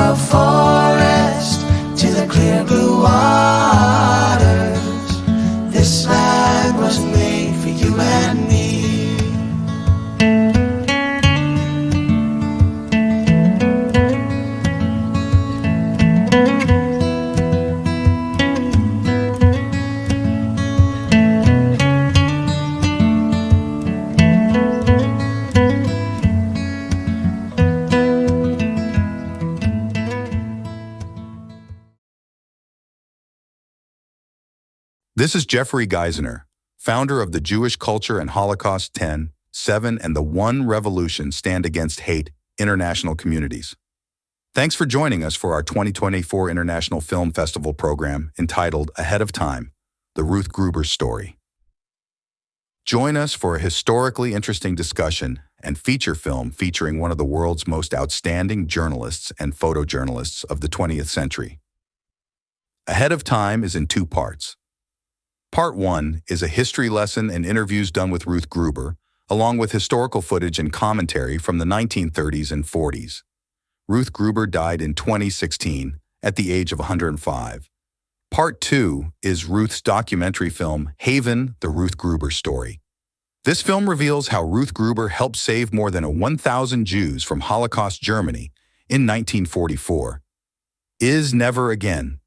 the forest to the clear blue waters. This land was made for you and me. This is Jeffrey Geisner, founder of the Jewish Culture and Holocaust 10, 7, and the One Revolution Stand Against Hate international communities. Thanks for joining us for our 2024 International Film Festival program entitled Ahead of Time, The Ruth Gruber Story. Join us for a historically interesting discussion and feature film featuring one of the world's most outstanding journalists and photojournalists of the 20th century. Ahead of Time is in 2 parts. Part 1 is a history lesson and interviews done with Ruth Gruber, along with historical footage and commentary from the 1930s and 40s. Ruth Gruber died in 2016 at the age of 105. Part 2 is Ruth's documentary film, Haven, the Ruth Gruber Story. This film reveals how Ruth Gruber helped save more than 1,000 Jews from Holocaust Germany in 1944. Is never again.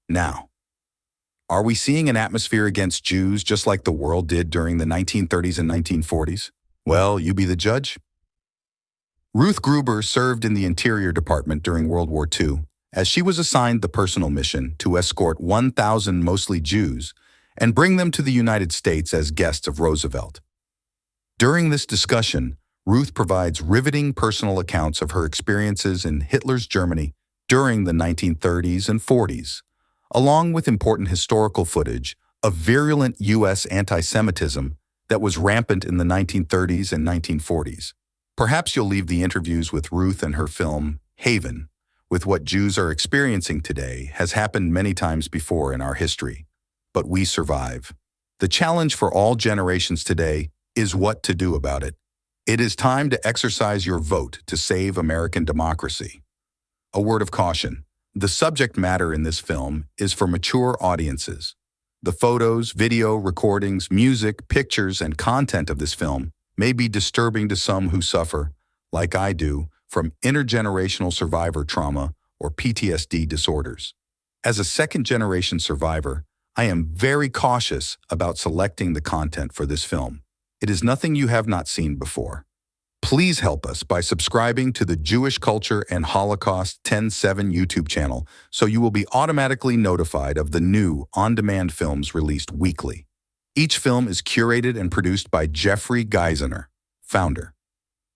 Now. Are we seeing an atmosphere against Jews just like the world did during the 1930s and 1940s? Well, you be the judge. Ruth Gruber served in the Interior Department during World War II, as she was assigned the personal mission to escort 1,000 mostly Jews and bring them to the United States as guests of Roosevelt. During this discussion, Ruth provides riveting personal accounts of her experiences in Hitler's Germany during the 1930s and 40s, along with important historical footage of virulent U.S. anti-Semitism that was rampant in the 1930s and 1940s. Perhaps you'll leave the interviews with Ruth and her film, Haven, with what Jews are experiencing today has happened many times before in our history. But we survive. The challenge for all generations today is what to do about it. It is time to exercise your vote to save American democracy. A word of caution. The subject matter in this film is for mature audiences. The photos, video, recordings, music, pictures, and content of this film may be disturbing to some who suffer, like I do, from intergenerational survivor trauma or PTSD disorders. As a second-generation survivor, I am very cautious about selecting the content for this film. It is nothing you have not seen before. Please help us by subscribing to the Jewish Culture and Holocaust 10/7 YouTube channel so you will be automatically notified of the new on-demand films released weekly. Each film is curated and produced by Jeffrey Geisner, founder.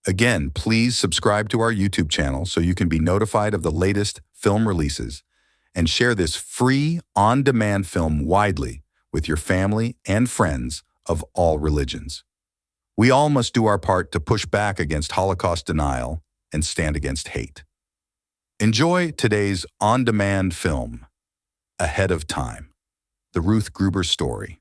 Again, please subscribe to our YouTube channel so you can be notified of the latest film releases and share this free on-demand film widely with your family and friends of all religions. We all must do our part to push back against Holocaust denial and stand against hate. Enjoy today's on-demand film, Ahead of Time, The Ruth Gruber Story.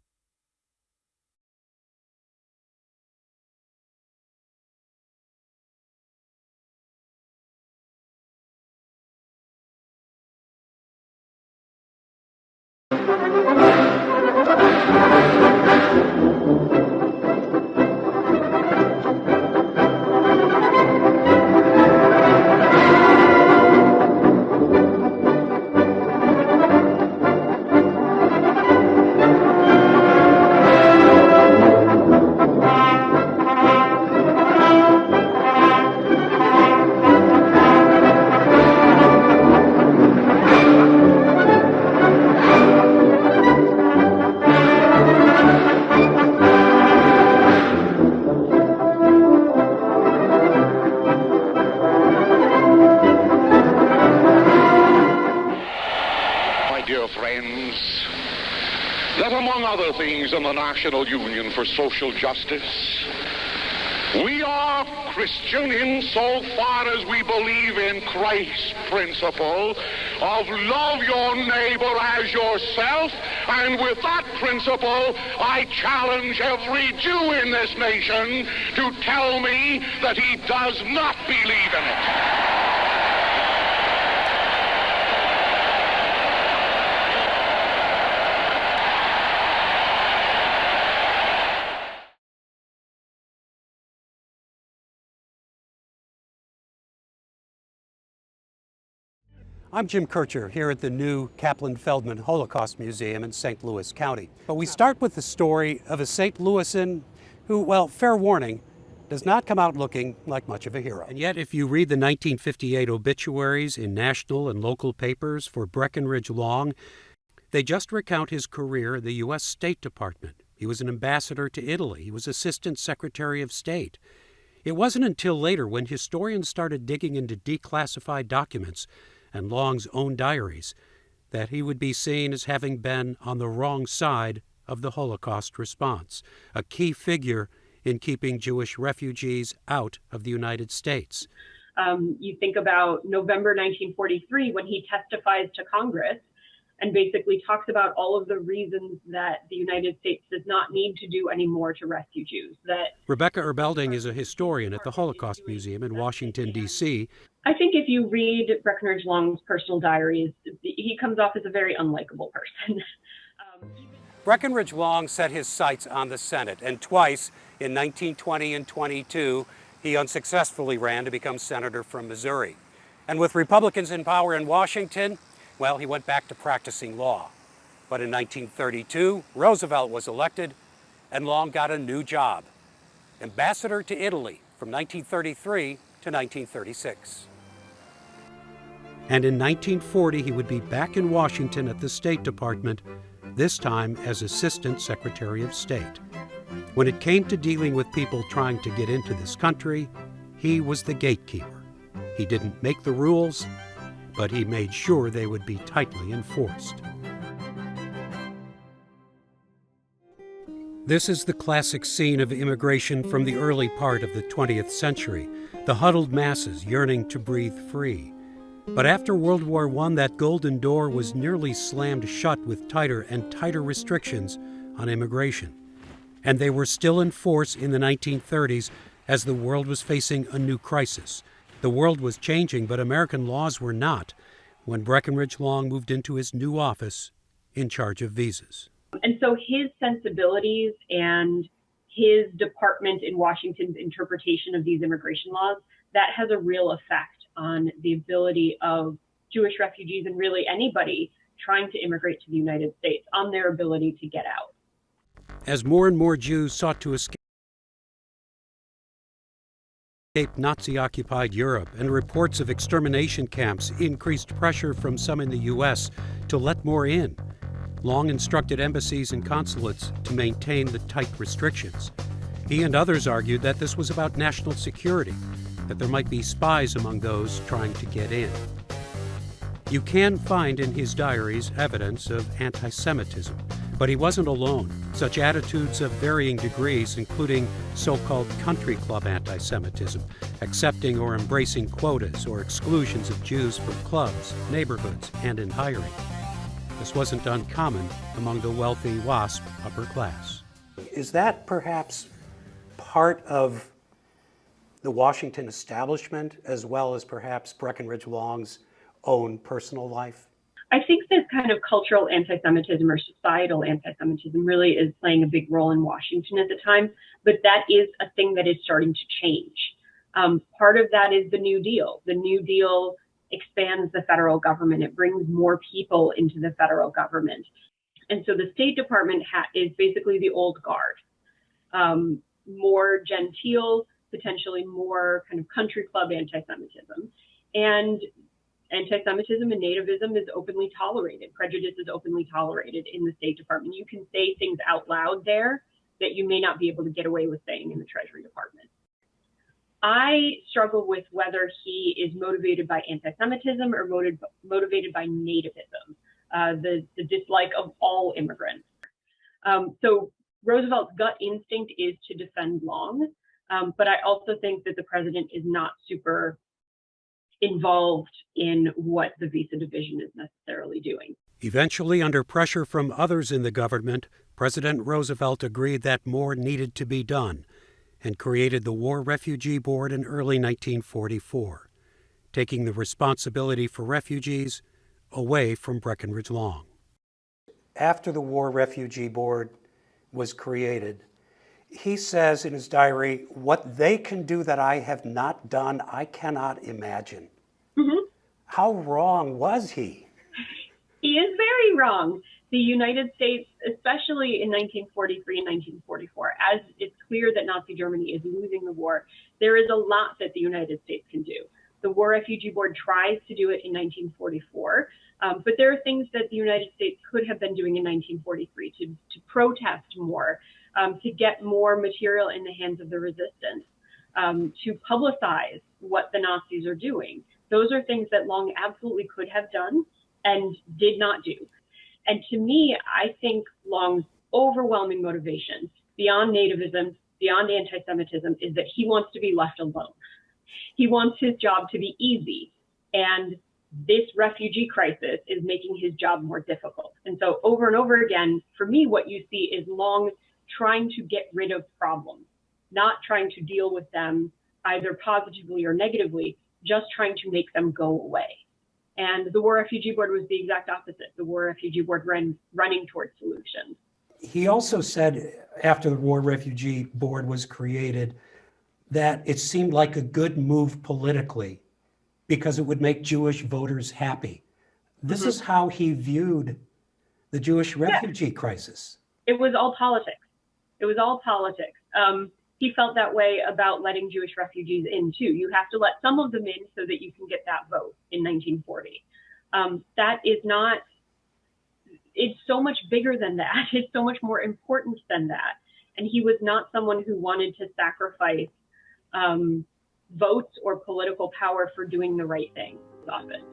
That among other things in the National Union for Social Justice, we are Christian insofar as we believe in Christ's principle of love your neighbor as yourself, and with that principle, I challenge every Jew in this nation to tell me that he does not believe in it. I'm Jim Kircher here at the new Kaplan-Feldman Holocaust Museum in St. Louis County. But we start with the story of a St. Louisan who, well, fair warning, does not come out looking like much of a hero. And yet, if you read the 1958 obituaries in national and local papers for Breckinridge Long, they just recount his career in the U.S. State Department. He was an ambassador to Italy. He was Assistant Secretary of State. It wasn't until later, when historians started digging into declassified documents and Long's own diaries, that he would be seen as having been on the wrong side of the Holocaust response, a key figure in keeping Jewish refugees out of the United States. You think about November 1943, when he testifies to Congress and basically talks about all of the reasons that the United States does not need to do any more to rescue Jews. That Rebecca Erbelding is a historian at the Holocaust Museum in Washington, D.C. I think if you read Breckinridge Long's personal diaries, he comes off as a very unlikable person. Breckinridge Long set his sights on the Senate, and twice, in 1920 and 22, he unsuccessfully ran to become senator from Missouri. And with Republicans in power in Washington, well, he went back to practicing law. But in 1932, Roosevelt was elected, and Long got a new job, ambassador to Italy from 1933 to 1936. And in 1940, he would be back in Washington at the State Department, this time as Assistant Secretary of State. When it came to dealing with people trying to get into this country, he was the gatekeeper. He didn't make the rules, but he made sure they would be tightly enforced. This is the classic scene of immigration from the early part of the 20th century, the huddled masses yearning to breathe free. But after World War I, that golden door was nearly slammed shut with tighter and tighter restrictions on immigration. And they were still in force in the 1930s as the world was facing a new crisis. The world was changing, but American laws were not, when Breckinridge Long moved into his new office in charge of visas. And so his sensibilities and his department in Washington's interpretation of these immigration laws, that has a real effect on the ability of Jewish refugees and really anybody trying to immigrate to the United States, on their ability to get out. As more and more Jews sought to escape Nazi-occupied Europe, and reports of extermination camps increased pressure from some in the U.S. to let more in, Long instructed embassies and consulates to maintain the tight restrictions. He and others argued that this was about national security, that there might be spies among those trying to get in. You can find in his diaries evidence of anti-Semitism, but he wasn't alone. Such attitudes of varying degrees, including so-called country club anti-Semitism, accepting or embracing quotas or exclusions of Jews from clubs, neighborhoods, and in hiring. This wasn't uncommon among the wealthy WASP upper class. Is that perhaps part of the Washington establishment, as well as perhaps Breckinridge Long's own personal life? I think this kind of cultural anti-Semitism or societal anti-Semitism really is playing a big role in Washington at the time, but that is a thing that is starting to change. Part of that is the New Deal. The New Deal expands the federal government. It brings more people into the federal government. And so the State Department is basically the old guard, more genteel, potentially more kind of country club anti-Semitism. And anti-Semitism and nativism is openly tolerated. Prejudice is openly tolerated in the State Department. You can say things out loud there that you may not be able to get away with saying in the Treasury Department. I struggle with whether he is motivated by anti-Semitism or motivated by nativism, the dislike of all immigrants. So Roosevelt's gut instinct is to defend Long, but I also think that the president is not super involved in what the visa division is necessarily doing. Eventually, under pressure from others in the government, President Roosevelt agreed that more needed to be done and created the War Refugee Board in early 1944, taking the responsibility for refugees away from Breckinridge Long. After the War Refugee Board was created, he says in his diary, "What they can do that I have not done, I cannot imagine." How wrong was he? He is very wrong. The United States, especially in 1943 and 1944, as it's clear that Nazi Germany is losing the war, there is a lot that the United States can do. The War Refugee Board tries to do it in 1944, but there are things that the United States could have been doing in 1943 to protest more, to get more material in the hands of the resistance, to publicize what the Nazis are doing. Those are things that Long absolutely could have done and did not do. And to me, I think Long's overwhelming motivation, beyond nativism, beyond anti-Semitism, is that he wants to be left alone. He wants his job to be easy. And this refugee crisis is making his job more difficult. And so over and over again, for me, what you see is Long trying to get rid of problems, not trying to deal with them either positively or negatively, just trying to make them go away. And the War Refugee Board was the exact opposite. The War Refugee Board running towards solutions. He also said, after the War Refugee Board was created, that it seemed like a good move politically because it would make Jewish voters happy. This is how he viewed the Jewish refugee crisis. It was all politics. It was all politics. He felt that way about letting Jewish refugees in too. You have to let some of them in so that you can get that vote in 1940. That is not, it's so much bigger than that. It's so much more important than that. And he was not someone who wanted to sacrifice votes or political power for doing the right thing in his office.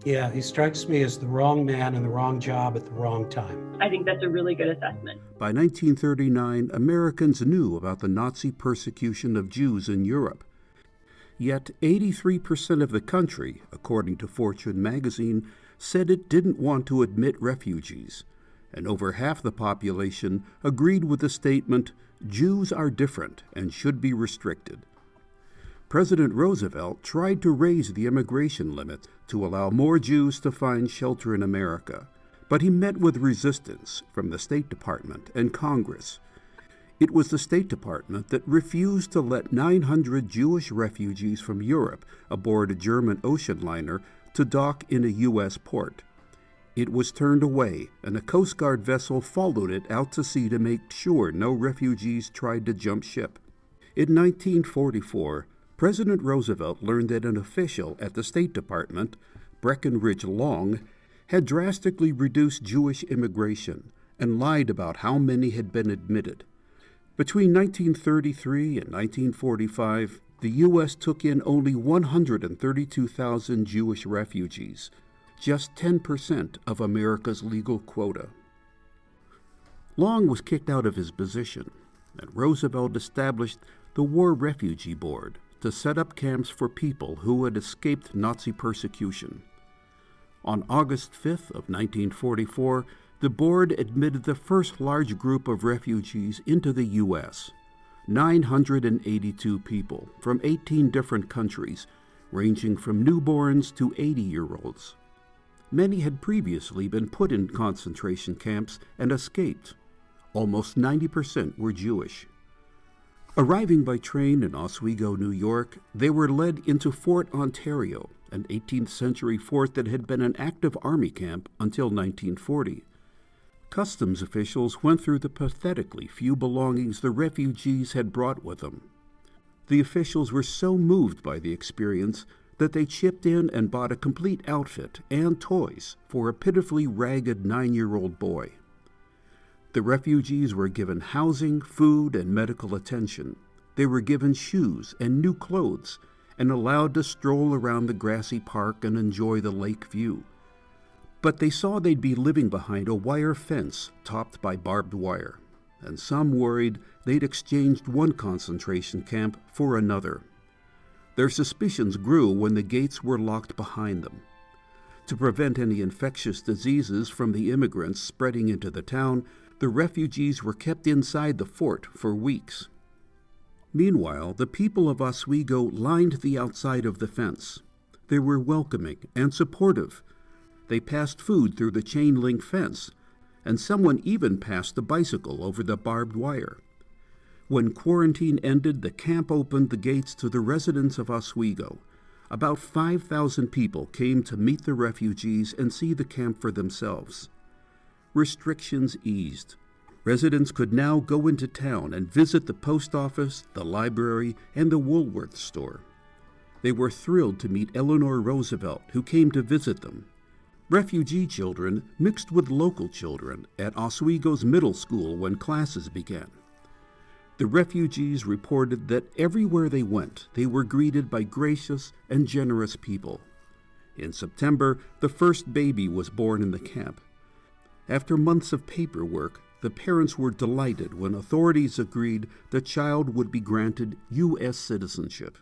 Yeah, he strikes me as the wrong man in the wrong job at the wrong time. I think that's a really good assessment. By 1939, Americans knew about the Nazi persecution of Jews in Europe. Yet 83% of the country, according to Fortune magazine, said it didn't want to admit refugees, and over half the population agreed with the statement, "Jews are different and should be restricted." President Roosevelt tried to raise the immigration limit to allow more Jews to find shelter in America, but he met with resistance from the State Department and Congress. It was the State Department that refused to let 900 Jewish refugees from Europe aboard a German ocean liner to dock in a U.S. port. It was turned away, and a Coast Guard vessel followed it out to sea to make sure no refugees tried to jump ship. In 1944, President Roosevelt learned that an official at the State Department, Breckinridge Long, had drastically reduced Jewish immigration and lied about how many had been admitted. Between 1933 and 1945, the U.S. took in only 132,000 Jewish refugees, just 10% of America's legal quota. Long was kicked out of his position, and Roosevelt established the War Refugee Board to set up camps for people who had escaped Nazi persecution. On August 5th of 1944, the board admitted the first large group of refugees into the U.S., 982 people from 18 different countries, ranging from newborns to 80-year-olds. Many had previously been put in concentration camps and escaped. Almost 90% were Jewish. Arriving by train in Oswego, New York, they were led into Fort Ontario, an 18th century fort that had been an active army camp until 1940. Customs officials went through the pathetically few belongings the refugees had brought with them. The officials were so moved by the experience that they chipped in and bought a complete outfit and toys for a pitifully ragged 9-year-old boy. The refugees were given housing, food, and medical attention. They were given shoes and new clothes and allowed to stroll around the grassy park and enjoy the lake view. But they saw they'd be living behind a wire fence topped by barbed wire, and some worried they'd exchanged one concentration camp for another. Their suspicions grew when the gates were locked behind them. To prevent any infectious diseases from the immigrants spreading into the town, the refugees were kept inside the fort for weeks. Meanwhile, the people of Oswego lined the outside of the fence. They were welcoming and supportive. They passed food through the chain-link fence, and someone even passed a bicycle over the barbed wire. When quarantine ended, the camp opened the gates to the residents of Oswego, about 5,000 people came to meet the refugees and see the camp for themselves. Restrictions eased. Residents could now go into town and visit the post office, the library, and the Woolworth store. They were thrilled to meet Eleanor Roosevelt, who came to visit them. Refugee children mixed with local children at Oswego's middle school when classes began. The refugees reported that everywhere they went, they were greeted by gracious and generous people. In September, the first baby was born in the camp. After months of paperwork, the parents were delighted when authorities agreed the child would be granted U.S. citizenship.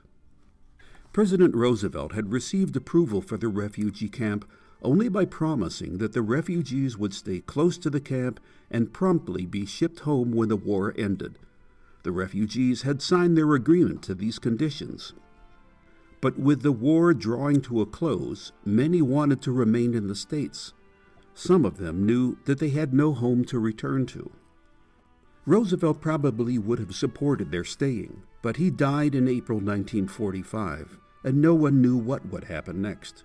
President Roosevelt had received approval for the refugee camp only by promising that the refugees would stay close to the camp and promptly be shipped home when the war ended. The refugees had signed their agreement to these conditions. But with the war drawing to a close, many wanted to remain in the States. Some of them knew that they had no home to return to. Roosevelt probably would have supported their staying, but he died in April 1945, and no one knew what would happen next.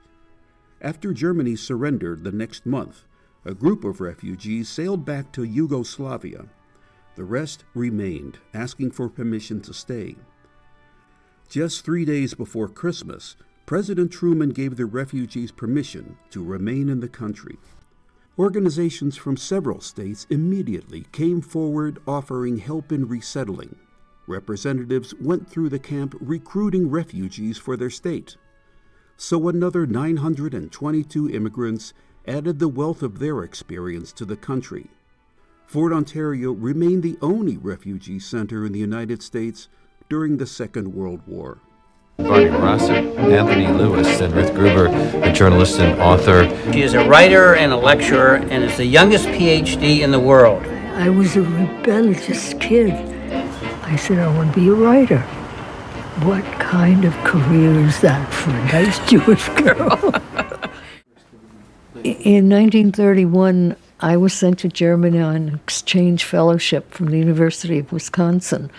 After Germany surrendered the next month, a group of refugees sailed back to Yugoslavia. The rest remained, asking for permission to stay. Just 3 days before Christmas, President Truman gave the refugees permission to remain in the country. Organizations from several states immediately came forward offering help in resettling. Representatives went through the camp recruiting refugees for their state. So another 922 immigrants added the wealth of their experience to the country. Fort Ontario remained the only refugee center in the United States during the Second World War. Barney Rosset, Anthony Lewis, and Ruth Gruber, a journalist and author. She is a writer and a lecturer and is the youngest PhD in the world. I was a rebellious kid. I said, I want to be a writer. What kind of career is that for a nice Jewish girl? In 1931, I was sent to Germany on an exchange fellowship from the University of Wisconsin.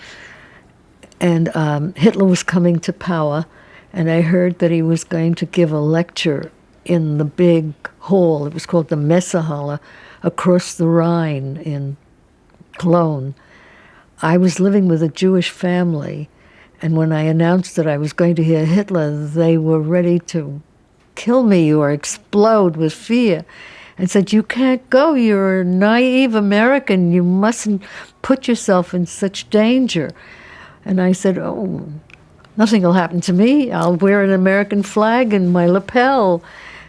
And Hitler was coming to power, and I heard that he was going to give a lecture in the big hall. It was called the Messehalle, across the Rhine in Cologne. I was living with a Jewish family, and when I announced that I was going to hear Hitler, they were ready to kill me or explode with fear and said, you can't go, you're a naive American, you mustn't put yourself in such danger. And I said, oh, nothing will happen to me. I'll wear an American flag in my lapel.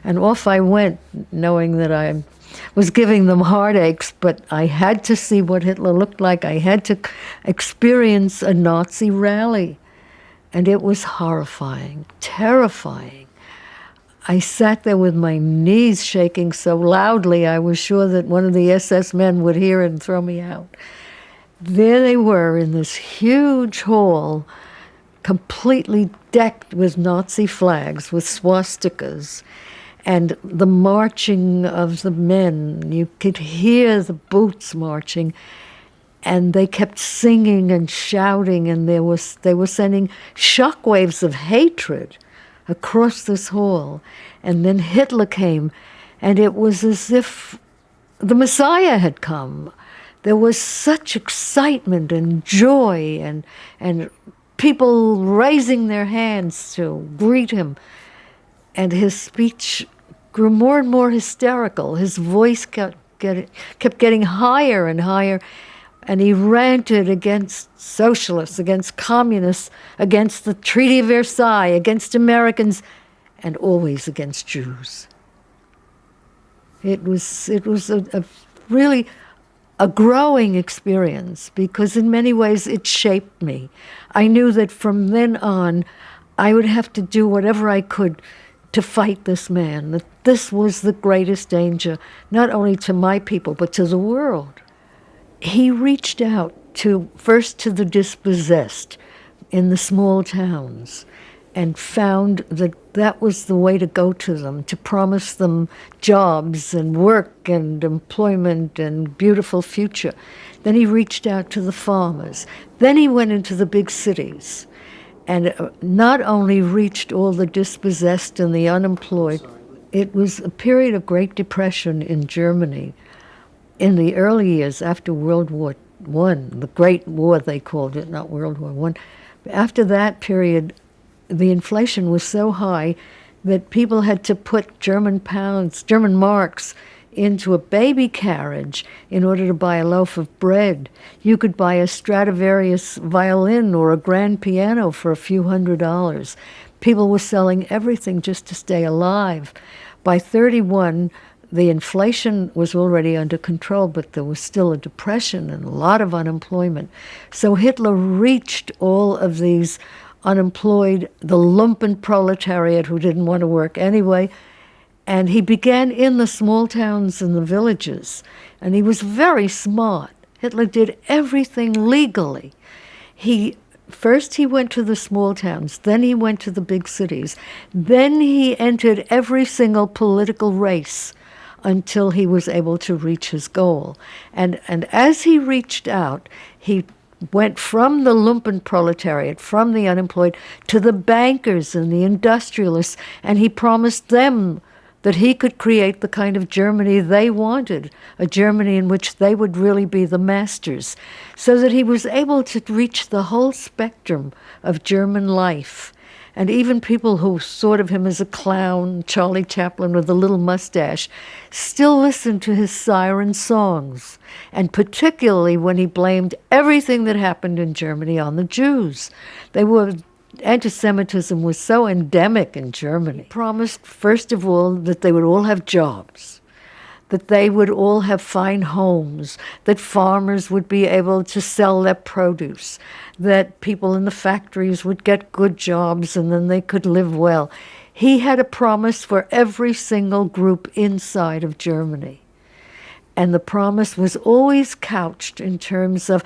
And off I went, knowing that I was giving them heartaches, but I had to see what Hitler looked like. I had to experience a Nazi rally. And it was horrifying, terrifying. I sat there with my knees shaking so loudly, I was sure that one of the SS men would hear it and throw me out. There they were in this huge hall, completely decked with Nazi flags, with swastikas, and the marching of the men. You could hear the boots marching, and they kept singing and shouting, and they were sending shockwaves of hatred across this hall. And then Hitler came, and it was as if the Messiah had come. There was such excitement and joy and people raising their hands to greet him. And his speech grew more and more hysterical. His voice kept getting higher and higher. And he ranted against socialists, against communists, against the Treaty of Versailles, against Americans, and always against Jews. It was a really a growing experience, because in many ways it shaped me. I knew that from then on I would have to do whatever I could to fight this man, that this was the greatest danger, not only to my people, but to the world. He reached out first to the dispossessed in the small towns, and found that that was the way to go to them, to promise them jobs and work and employment and beautiful future. Then he reached out to the farmers. Then he went into the big cities. and not only reached all the dispossessed and the unemployed, it was a period of Great Depression in Germany. In the early years after World War I, the Great War they called it, not World War I, after that period, the inflation was so high that people had to put German pounds, German marks, into a baby carriage in order to buy a loaf of bread. You could buy a Stradivarius violin or a grand piano for a few $100s. People were selling everything just to stay alive. By 1931, the inflation was already under control, but there was still a depression and a lot of unemployment. So Hitler reached all of these unemployed, the lumpen proletariat who didn't want to work anyway, and he began in the small towns and the villages, and he was very smart. Hitler did everything legally. First he went to the small towns, then he went to the big cities, then he entered every single political race until he was able to reach his goal. And as he reached out, he went from the lumpen proletariat, from the unemployed, to the bankers and the industrialists, and he promised them that he could create the kind of Germany they wanted, a Germany in which they would really be the masters, so that he was able to reach the whole spectrum of German life. And even people who thought of him as a clown, Charlie Chaplin with a little mustache, still listened to his siren songs, and particularly when he blamed everything that happened in Germany on the Jews. Anti-Semitism was so endemic in Germany. He promised, first of all, that they would all have jobs, that they would all have fine homes, that farmers would be able to sell their produce, that people in the factories would get good jobs and then they could live well. He had a promise for every single group inside of Germany. And the promise was always couched in terms of,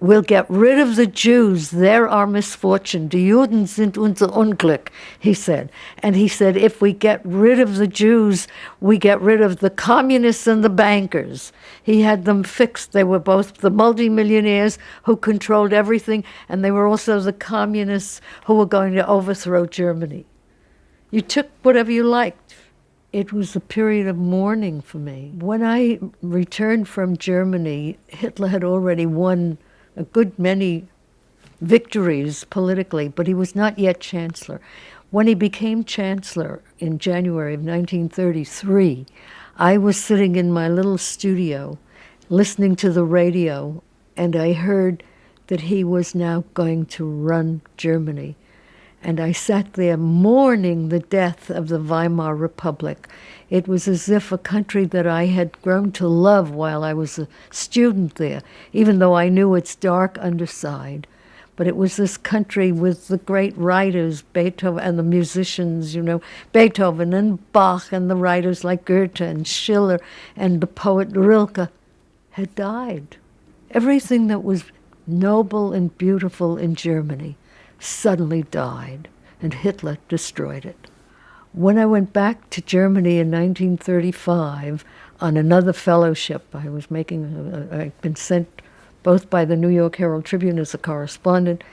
we'll get rid of the Jews, they're our misfortune. Die Juden sind unser Unglück, he said. And he said, if we get rid of the Jews, we get rid of the communists and the bankers. He had them fixed. They were both the multimillionaires who controlled everything, and they were also the communists who were going to overthrow Germany. You took whatever you liked. It was a period of mourning for me. When I returned from Germany, Hitler had already won a good many victories politically, but he was not yet chancellor. When he became chancellor in January of 1933, I was sitting in my little studio listening to the radio, and I heard that he was now going to run Germany. And I sat there mourning the death of the Weimar Republic. It was as if a country that I had grown to love while I was a student there, even though I knew its dark underside. But it was this country with the great writers, Beethoven, and the musicians, Beethoven and Bach, and the writers like Goethe and Schiller, and the poet Rilke had died. Everything that was noble and beautiful in Germany suddenly died, and Hitler destroyed it. When I went back to Germany in 1935 on another fellowship, I'd been sent both by the New York Herald Tribune as a correspondent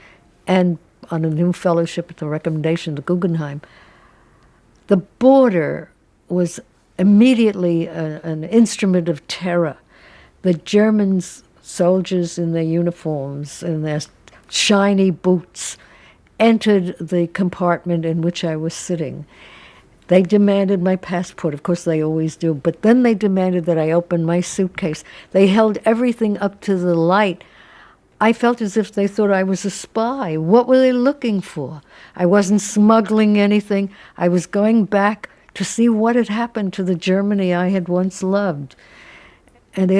and on a new fellowship at the recommendation of the Guggenheim. The border was immediately an instrument of terror. The Germans, soldiers in their uniforms and their shiny boots, entered the compartment in which I was sitting. They demanded my passport, of course they always do, but then they demanded that I open my suitcase. They held everything up to the light. I felt as if they thought I was a spy. What were they looking for? I wasn't smuggling anything. I was going back to see what had happened to the Germany I had once loved. And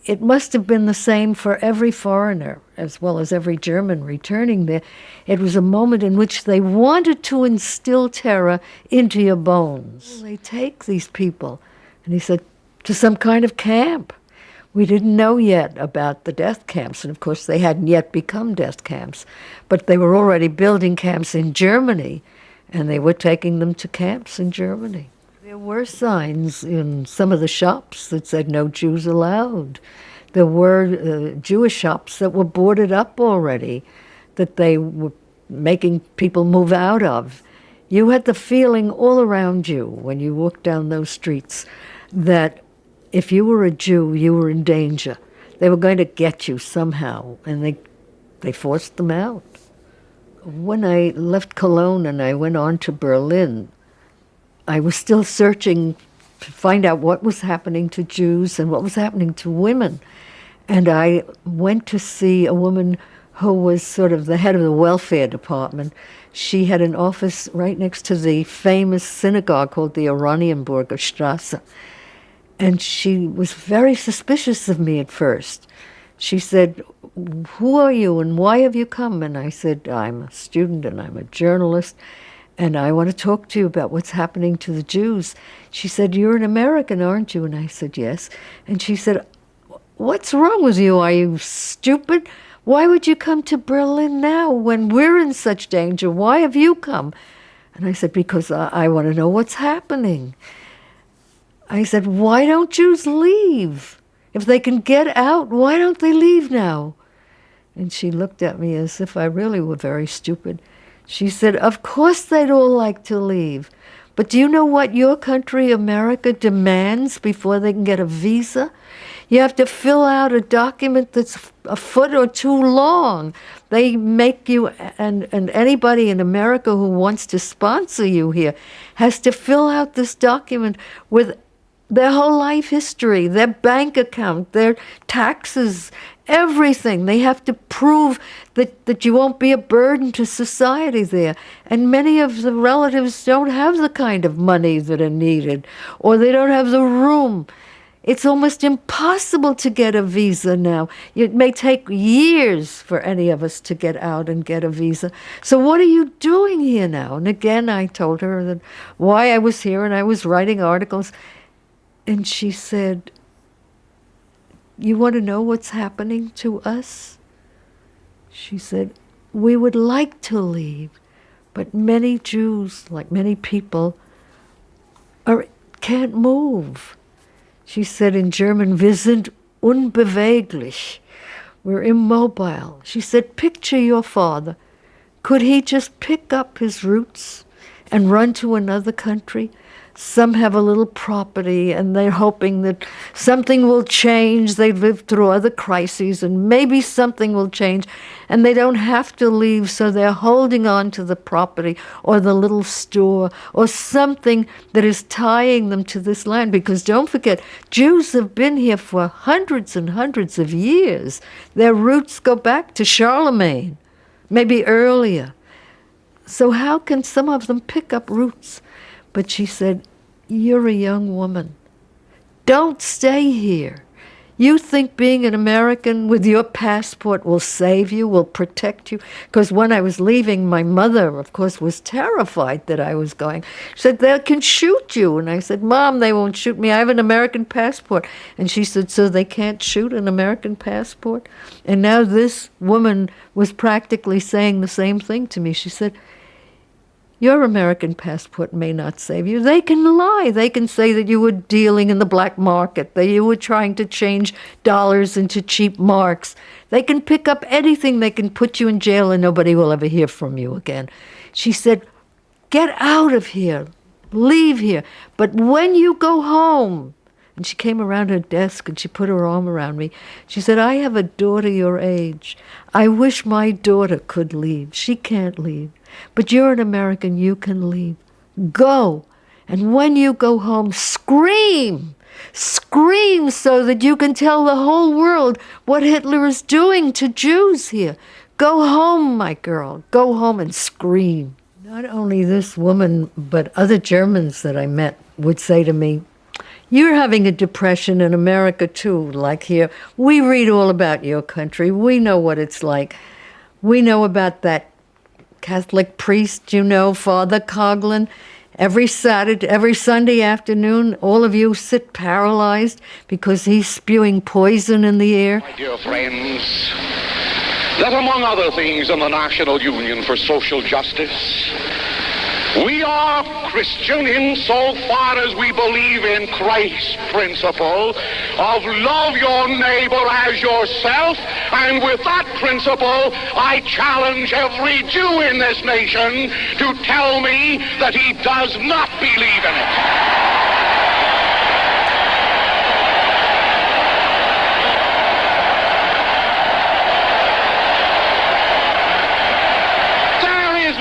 it must have been the same for every foreigner, as well as every German returning there. It was a moment in which they wanted to instill terror into your bones. They take these people, and he said, to some kind of camp. We didn't know yet about the death camps, and of course they hadn't yet become death camps, but they were already building camps in Germany, and they were taking them to camps in Germany. There were signs in some of the shops that said no Jews allowed. There were Jewish shops that were boarded up already, that they were making people move out of. You had the feeling all around you when you walked down those streets that if you were a Jew, you were in danger. They were going to get you somehow, and they forced them out. When I left Cologne and I went on to Berlin, I was still searching to find out what was happening to Jews and what was happening to women. And I went to see a woman who was sort of the head of the welfare department. She had an office right next to the famous synagogue called the Oranienburger Strasse. And she was very suspicious of me at first. She said, "Who are you and why have you come?" And I said, "I'm a student and I'm a journalist and I want to talk to you about what's happening to the Jews." She said, "You're an American, aren't you?" And I said, "Yes." And she said, "What's wrong with you? Are you stupid? Why would you come to Berlin now when we're in such danger? Why have you come?" And I said, "Because I want to know what's happening." I said, "Why don't Jews leave? If they can get out, why don't they leave now?" And she looked at me as if I really were very stupid. She said, "Of course they'd all like to leave. But do you know what your country, America, demands before they can get a visa? You have to fill out a document that's a foot or two long. They make you, and anybody in America who wants to sponsor you here has to fill out this document with their whole life history, their bank account, their taxes, everything. They have to prove that you won't be a burden to society there. And many of the relatives don't have the kind of money that are needed, or they don't have the room. It's almost impossible to get a visa now. It may take years for any of us to get out and get a visa. So what are you doing here now?" And again, I told her that why I was here, and I was writing articles. And she said, "You want to know what's happening to us?" She said, "We would like to leave, but many Jews, like many people, can't move." She said in German, "Wir sind unbeweglich." We're immobile. She said, "Picture your father. Could he just pick up his roots and run to another country? Some have a little property and they're hoping that something will change. They've lived through other crises and maybe something will change and they don't have to leave, so they're holding on to the property or the little store or something that is tying them to this land. Because don't forget, Jews have been here for hundreds and hundreds of years. Their roots go back to Charlemagne, maybe earlier. So how can some of them pick up roots?" But she said, "You're a young woman. Don't stay here. You think being an American with your passport will save you, will protect you?" Because when I was leaving, my mother, of course, was terrified that I was going. She said, "They can shoot you." And I said, "Mom, they won't shoot me. I have an American passport." And she said, "So they can't shoot an American passport?" And now this woman was practically saying the same thing to me. She said, "Your American passport may not save you." They can lie. They can say that you were dealing in the black market, that you were trying to change dollars into cheap marks. They can pick up anything. They can put you in jail and nobody will ever hear from you again. She said, "Get out of here. Leave here. But when you go home," and she came around her desk and she put her arm around me. She said, "I have a daughter your age. I wish my daughter could leave. She can't leave. But you're an American, you can leave. Go. And when you go home, scream. Scream so that you can tell the whole world what Hitler is doing to Jews here. Go home, my girl. Go home and scream." Not only this woman, but other Germans that I met would say to me, "You're having a depression in America too, like here. We read all about your country. We know what it's like. We know about that Catholic priest, Father Coughlin. Every Sunday afternoon, all of you sit paralyzed because he's spewing poison in the air." My dear friends, that among other things in the National Union for Social Justice, We are Christian insofar as we believe in Christ's principle of love your neighbor as yourself, and with that principle, I challenge every Jew in this nation to tell me that he does not believe in it.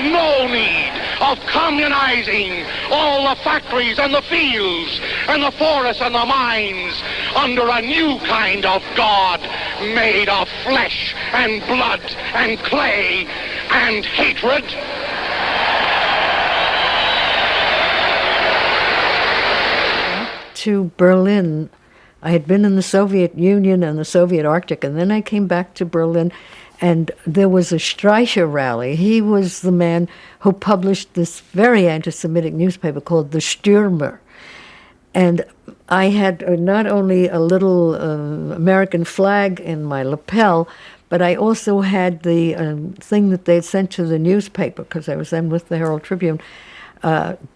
No need of communizing all the factories and the fields and the forests and the mines under a new kind of God made of flesh and blood and clay and hatred. To Berlin. I had been in the Soviet Union and the Soviet Arctic, and then I came back to Berlin, and there was a Streicher rally. He was the man who published this very anti-Semitic newspaper called The Stürmer. And I had not only a little American flag in my lapel, but I also had the thing that they had sent to the newspaper, because I was then with the Herald Tribune,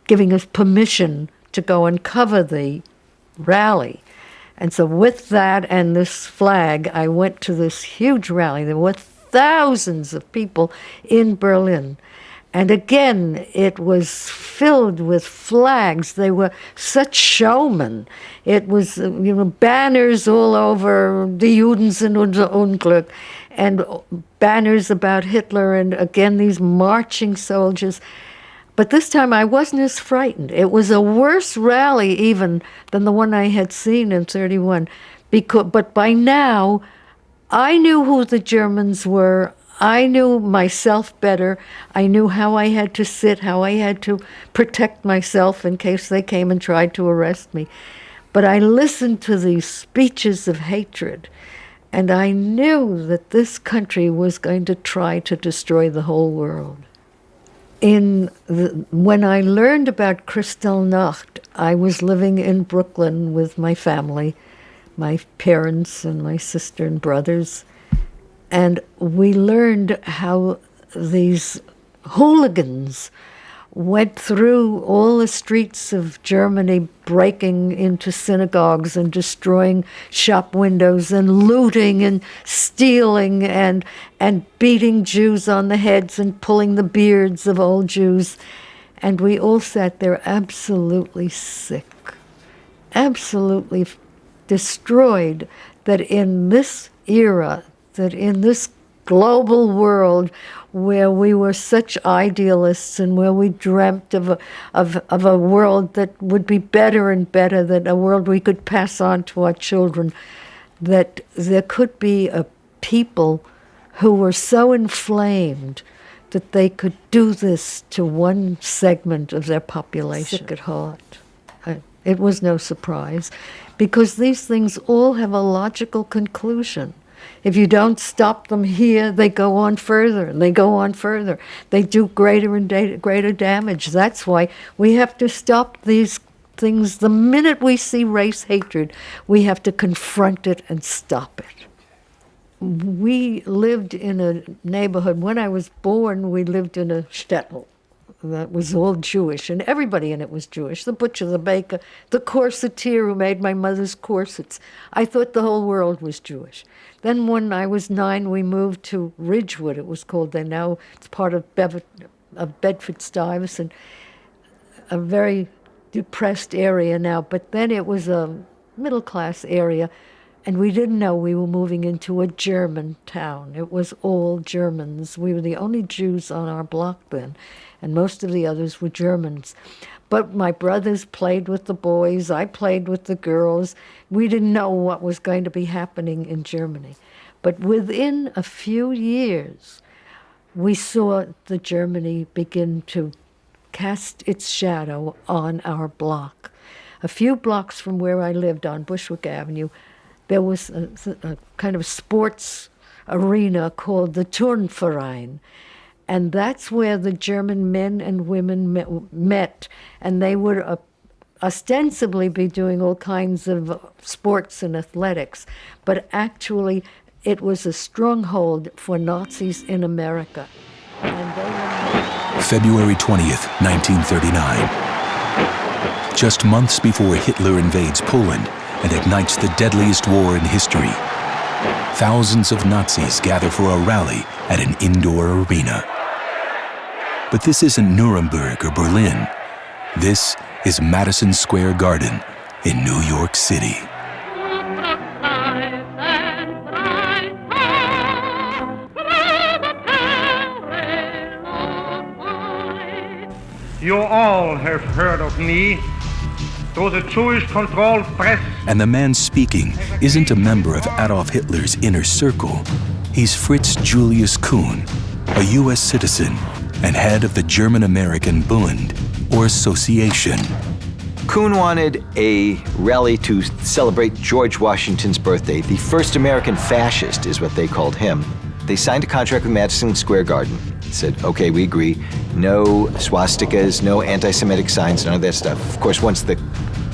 giving us permission to go and cover the rally. And so with that and this flag, I went to this huge rally. There were thousands of people in Berlin. And again, it was filled with flags. They were such showmen. It was, banners all over, Die Juden sind unser Unglück, and banners about Hitler, and again, these marching soldiers. But this time I wasn't as frightened. It was a worse rally even than the one I had seen in 1931. But by now, I knew who the Germans were. I knew myself better. I knew how I had to sit, how I had to protect myself in case they came and tried to arrest me. But I listened to these speeches of hatred, and I knew that this country was going to try to destroy the whole world. When I learned about Kristallnacht, I was living in Brooklyn with my family, my parents and my sister and brothers, and we learned how these hooligans went through all the streets of Germany, breaking into synagogues and destroying shop windows and looting and stealing and beating Jews on the heads and pulling the beards of old Jews. And we all sat there absolutely sick, absolutely destroyed, that in this era, that in this global world where we were such idealists and where we dreamt of a world that would be better and better, that a world we could pass on to our children, that there could be a people who were so inflamed that they could do this to one segment of their population. Sick at heart. It was no surprise, because these things all have a logical conclusion. If you don't stop them here, they go on further, and they go on further. They do greater and greater damage. That's why we have to stop these things. The minute we see race hatred, we have to confront it and stop it. We lived in a neighborhood. When I was born, we lived in a shtetl that was all Jewish, and everybody in it was Jewish. The butcher, the baker, the corseteer who made my mother's corsets. I thought the whole world was Jewish. Then when I was 9, we moved to Ridgewood, it was called then. Now it's part of Bedford-Stuyvesant, a very depressed area now. But then it was a middle-class area, and we didn't know we were moving into a German town. It was all Germans. We were the only Jews on our block then, and most of the others were Germans. But my brothers played with the boys, I played with the girls. We didn't know what was going to be happening in Germany. But within a few years, we saw the Germany begin to cast its shadow on our block. A few blocks from where I lived on Bushwick Avenue, there was a kind of sports arena called the Turnverein. And that's where the German men and women met, and they would ostensibly be doing all kinds of sports and athletics, but actually it was a stronghold for Nazis in America. And they were February 20th, 1939. Just months before Hitler invades Poland and ignites the deadliest war in history, thousands of Nazis gather for a rally at an indoor arena. But this isn't Nuremberg or Berlin. This is Madison Square Garden in New York City. You all have heard of me through the Jewish-controlled press. And the man speaking isn't a member of Adolf Hitler's inner circle. He's Fritz Julius Kuhn, a U.S. citizen and head of the German-American Bund, or association. Kuhn wanted a rally to celebrate George Washington's birthday. The first American fascist is what they called him. They signed a contract with Madison Square Garden. Said, okay, we agree. No swastikas, no anti-Semitic signs, none of that stuff. Of course, once the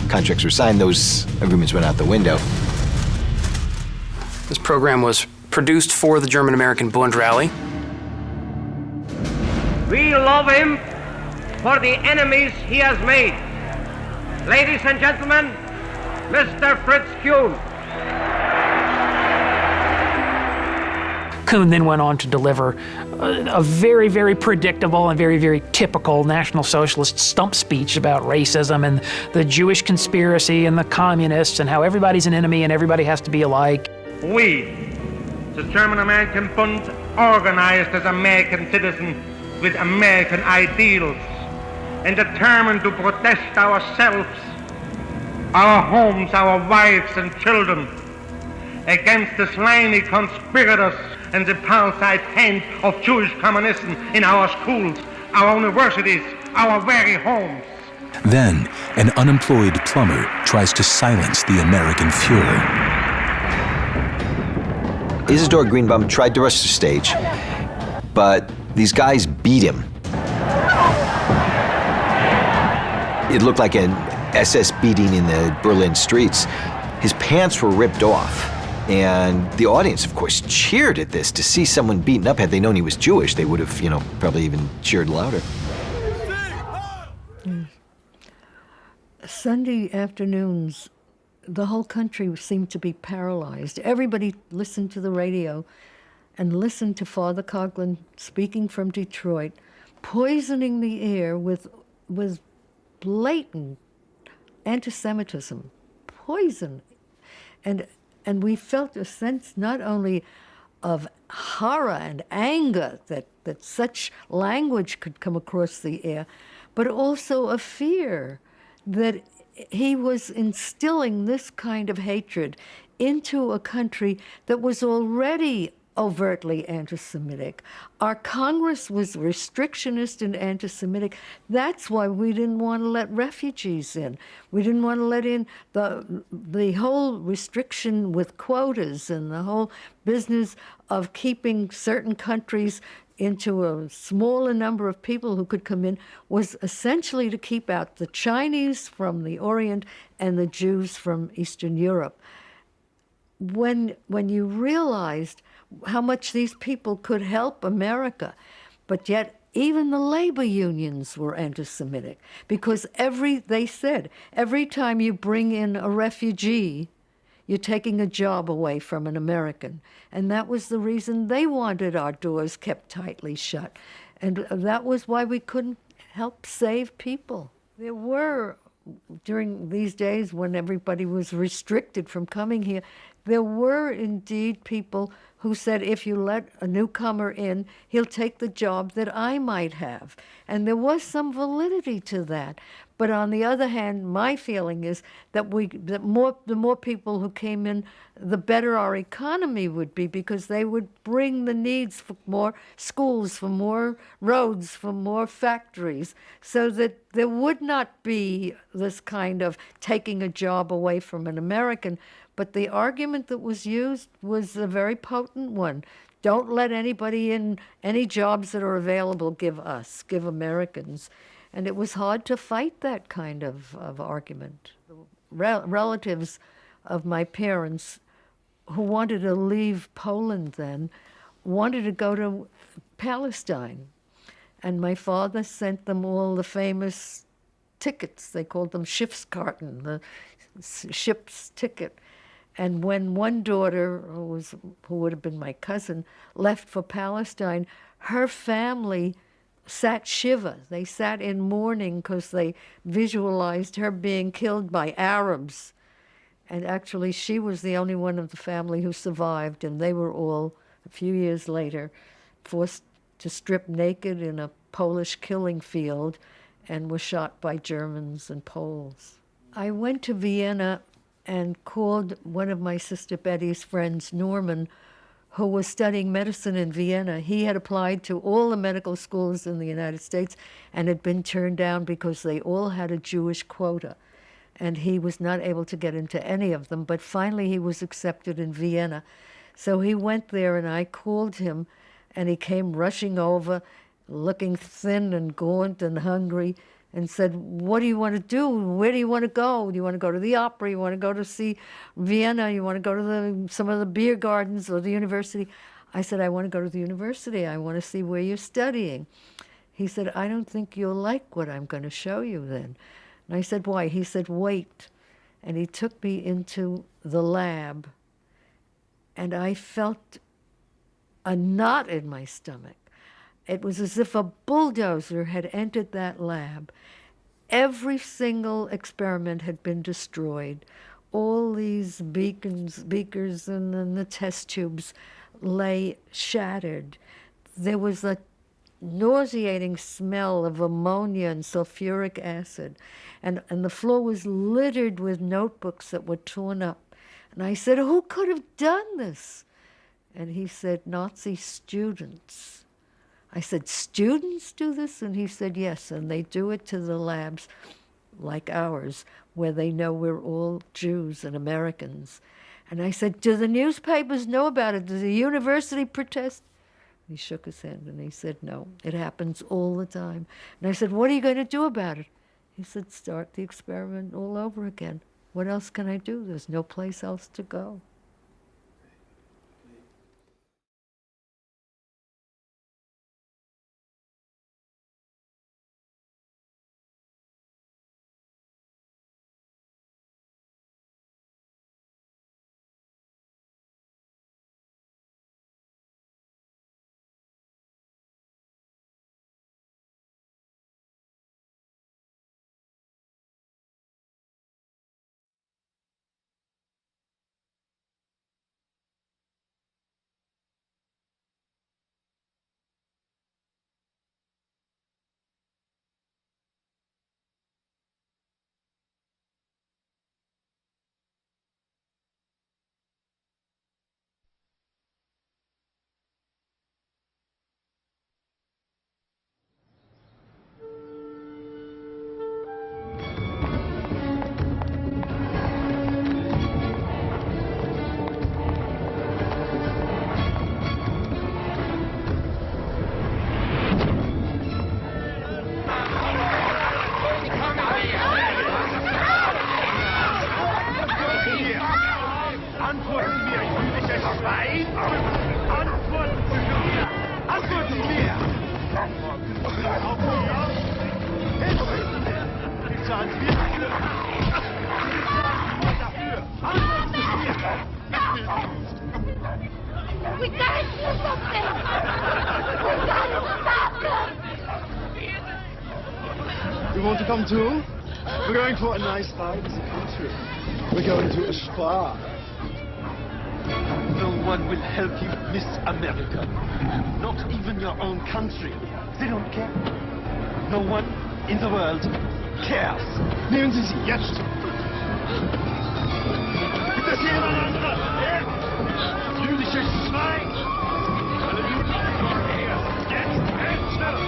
contracts were signed, those agreements went out the window. This program was produced for the German-American Bund rally. We love him for the enemies he has made. Ladies and gentlemen, Mr. Fritz Kuhn. Kuhn then went on to deliver a very, very predictable and very, very typical National Socialist stump speech about racism and the Jewish conspiracy and the communists and how everybody's an enemy and everybody has to be alike. We, the German-American Bund, organized as American citizens with American ideals and determined to protect ourselves, our homes, our wives and children against the slimy conspirators and the parasite hand of Jewish communism in our schools, our universities, our very homes. Then, an unemployed plumber tries to silence the American Fuhrer. Isidor Greenbaum tried to rush the stage, but these guys beat him. It looked like an SS beating in the Berlin streets. His pants were ripped off. And the audience, of course, cheered at this. To see someone beaten up, had they known he was Jewish, they would have, probably even cheered louder. Sunday afternoons, the whole country seemed to be paralyzed. Everybody listened to the radio and listened to Father Coughlin speaking from Detroit, poisoning the air with blatant anti-Semitism, poison. And we felt a sense not only of horror and anger that such language could come across the air, but also a fear that he was instilling this kind of hatred into a country that was already overtly anti-Semitic. Our Congress was restrictionist and anti-Semitic. That's why we didn't want to let refugees in. We didn't want to let in the whole restriction with quotas and the whole business of keeping certain countries into a smaller number of people who could come in was essentially to keep out the Chinese from the Orient and the Jews from Eastern Europe. When you realized how much these people could help America, but yet even the labor unions were anti-Semitic because they said every time you bring in a refugee, you're taking a job away from an American. And that was the reason they wanted our doors kept tightly shut. And that was why we couldn't help save people. There were, during these days when everybody was restricted from coming here, there were indeed people who said, if you let a newcomer in, he'll take the job that I might have. And there was some validity to that. But on the other hand, my feeling is that the more people who came in, the better our economy would be, because they would bring the needs for more schools, for more roads, for more factories, so that there would not be this kind of taking a job away from an American. But the argument that was used was a very potent one. Don't let anybody in any jobs that are available, give Americans. And it was hard to fight that kind of argument. Relatives of my parents who wanted to leave Poland then wanted to go to Palestine And my father sent them all the famous tickets. They called them Schiffskarten, the ship's ticket. And when one daughter, who would have been my cousin, left for Palestine, her family sat shiva. They sat in mourning because they visualized her being killed by Arabs. And actually, she was the only one of the family who survived, and they were all, a few years later, forced to strip naked in a Polish killing field and were shot by Germans and Poles. I went to Vienna and called one of my sister Betty's friends, Norman, who was studying medicine in Vienna. He had applied to all the medical schools in the United States and had been turned down because they all had a Jewish quota. And he was not able to get into any of them, but finally he was accepted in Vienna. So he went there, and I called him, and he came rushing over, looking thin and gaunt and hungry, and said, "What do you want to do? Where do you want to go? Do you want to go to the opera? You want to go to see Vienna? You want to go to some of the beer gardens or the university?" I said, "I want to go to the university. I want to see where you're studying." He said, "I don't think you'll like what I'm going to show you then." And I said, "Why?" He said, "Wait." And he took me into the lab, and I felt a knot in my stomach. It was as if a bulldozer had entered that lab. Every single experiment had been destroyed. All these beakers and the test tubes lay shattered. There was a nauseating smell of ammonia and sulfuric acid, and the floor was littered with notebooks that were torn up. And I said, "Who could have done this?" And he said, "Nazi students." I said, "Students do this?" And he said, "Yes, and they do it to the labs like ours, where they know we're all Jews and Americans." And I said, "Do the newspapers know about it? Does the university protest?" He shook his head and he said, "No, it happens all the time." And I said, "What are you going to do about it?" He said, "Start the experiment all over again. What else can I do? There's no place else to go." We gotta do something! We gotta stop them! You want to come too? We're going for a nice ride in the country. We're going to a spa. No one will help you, Miss America. Not even your own country. They don't care. No one in the world cares. Nehmen Sie sie jetzt! Gibt es hier jemand anderes? Jüdisches Schwein! Alle Juden her! Jetzt! Schnell!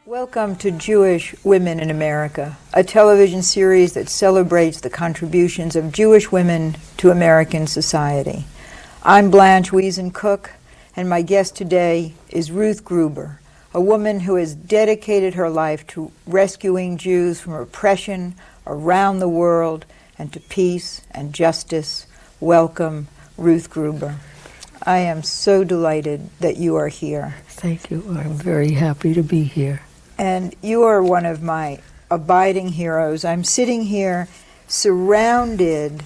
Welcome to Jewish Women in America, a television series that celebrates the contributions of Jewish women to American society. I'm Blanche Wiesen Cook, and my guest today is Ruth Gruber, a woman who has dedicated her life to rescuing Jews from oppression around the world and to peace and justice. Welcome, Ruth Gruber. I am so delighted that you are here. Thank you. I'm very happy to be here. And you are one of my abiding heroes. I'm sitting here surrounded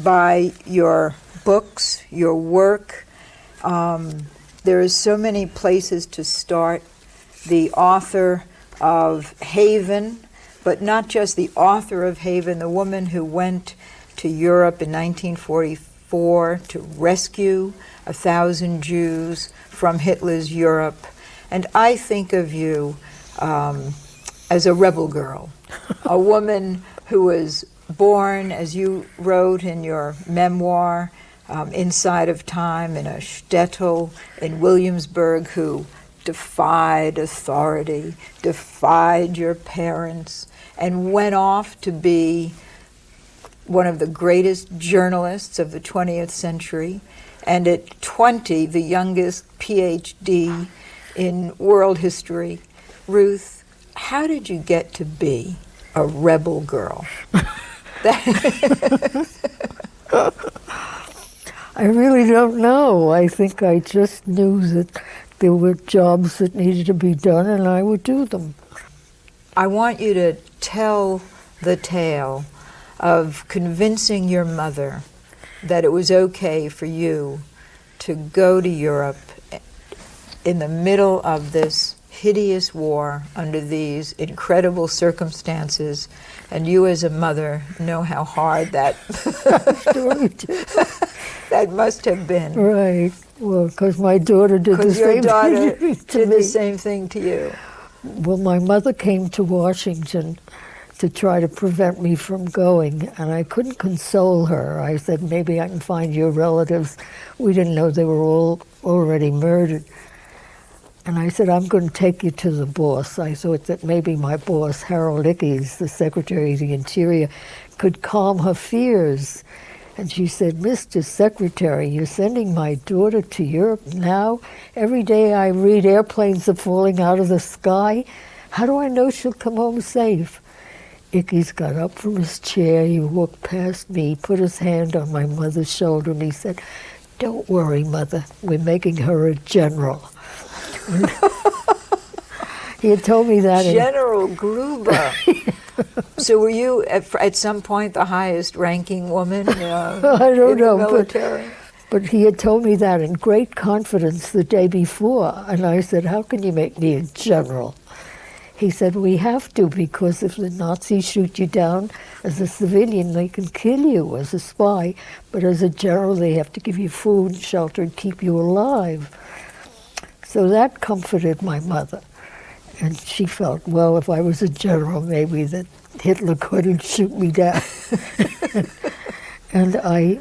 by your books, your work. There are so many places to start. The author of Haven, but not just the author of Haven, the woman who went to Europe in 1944 to rescue 1,000 Jews from Hitler's Europe. And I think of you as a rebel girl, a woman who was born, as you wrote in your memoir, Inside of Time, in a shtetl in Williamsburg, who defied authority, defied your parents, and went off to be one of the greatest journalists of the 20th century, and at 20, the youngest PhD in world history. Ruth, how did you get to be a rebel girl? I really don't know. I think I just knew that there were jobs that needed to be done, and I would do them. I want you to tell the tale of convincing your mother that it was okay for you to go to Europe in the middle of this hideous war under these incredible circumstances, and you as a mother know how hard that that must have been. Right. Well, because my daughter did the same thing to me. Because your daughter did the same thing to you. Well, my mother came to Washington to try to prevent me from going, and I couldn't console her. I said, maybe I can find your relatives. We didn't know they were all already murdered. And I said, I'm going to take you to the boss. I thought that maybe my boss, Harold Ickes, the Secretary of the Interior, could calm her fears. And she said, Mr. Secretary, you're sending my daughter to Europe now? Every day I read airplanes are falling out of the sky. How do I know she'll come home safe? Ickes got up from his chair, he walked past me, put his hand on my mother's shoulder, and he said, don't worry, Mother, we're making her a general. He had told me that. General Gruber. So were you at some point the highest ranking woman I don't know, in the military? But he had told me that in great confidence the day before. And I said, how can you make me a general? He said, we have to, because if the Nazis shoot you down as a civilian, they can kill you as a spy. But as a general, they have to give you food, shelter, and keep you alive. So that comforted my mother. And she felt, well, if I was a general, maybe that Hitler couldn't shoot me down. And I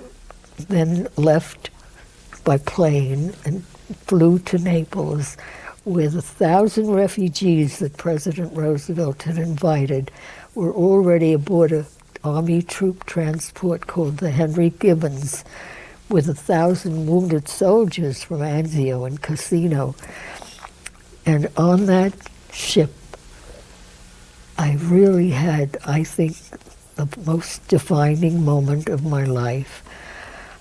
then left by plane and flew to Naples, where the 1,000 refugees that President Roosevelt had invited were already aboard an Army troop transport called the Henry Gibbons, with 1,000 wounded soldiers from Anzio and Cassino. And on that ship, I really had, I think, the most defining moment of my life,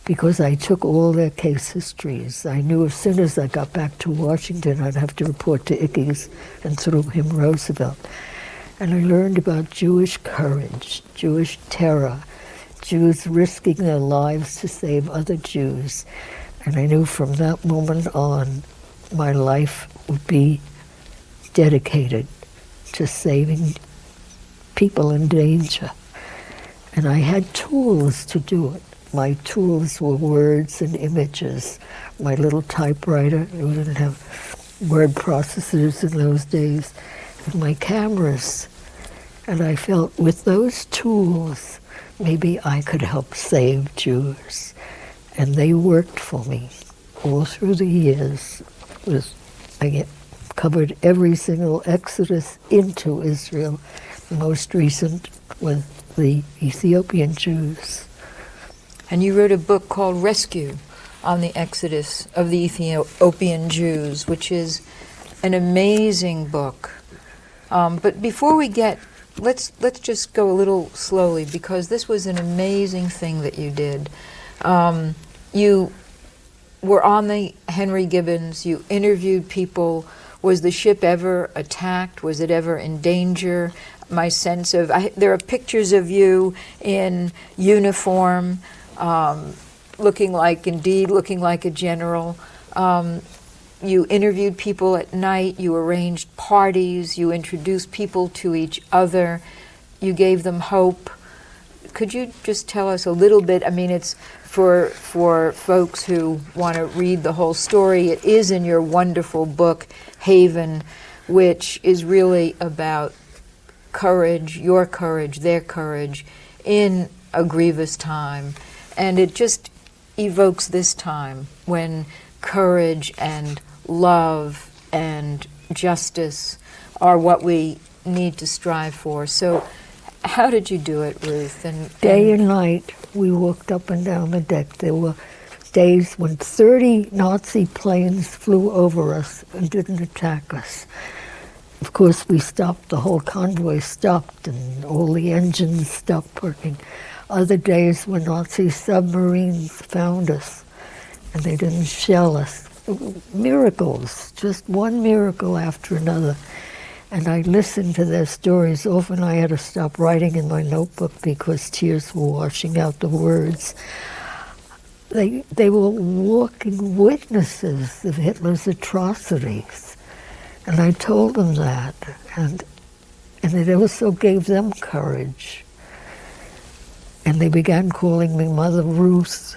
because I took all their case histories. I knew as soon as I got back to Washington, I'd have to report to Ickes and through him Roosevelt. And I learned about Jewish courage, Jewish terror, Jews risking their lives to save other Jews. And I knew from that moment on, my life would be dedicated to saving people in danger. And I had tools to do it. My tools were words and images. My little typewriter, we didn't have word processors in those days, and my cameras. And I felt with those tools, maybe I could help save Jews. And they worked for me all through the years. I covered every single exodus into Israel. The most recent was the Ethiopian Jews. And you wrote a book called Rescue on the exodus of the Ethiopian Jews, which is an amazing book. But before we get, let's just go a little slowly, because this was an amazing thing that you did. You were on the Henry Gibbons, you interviewed people. Was the ship ever attacked? Was it ever in danger? My sense of, there are pictures of you in uniform, looking like a general. You interviewed people at night, you arranged parties, you introduced people to each other, you gave them hope. Could you just tell us a little bit? I mean, it's for folks who want to read the whole story. It is in your wonderful book, Haven, which is really about courage, your courage, their courage, in a grievous time. And it just evokes this time when courage and love and justice are what we need to strive for. So how did you do it, Ruth? Day and night, we walked up and down the deck. There were days when 30 Nazi planes flew over us and didn't attack us. Of course, we stopped, the whole convoy stopped, and all the engines stopped working. Other days when Nazi submarines found us, and they didn't shell us. Miracles, just one miracle after another. And I listened to their stories. Often I had to stop writing in my notebook because tears were washing out the words. They were walking witnesses of Hitler's atrocities. And I told them that. And it also gave them courage. And they began calling me Mother Ruth.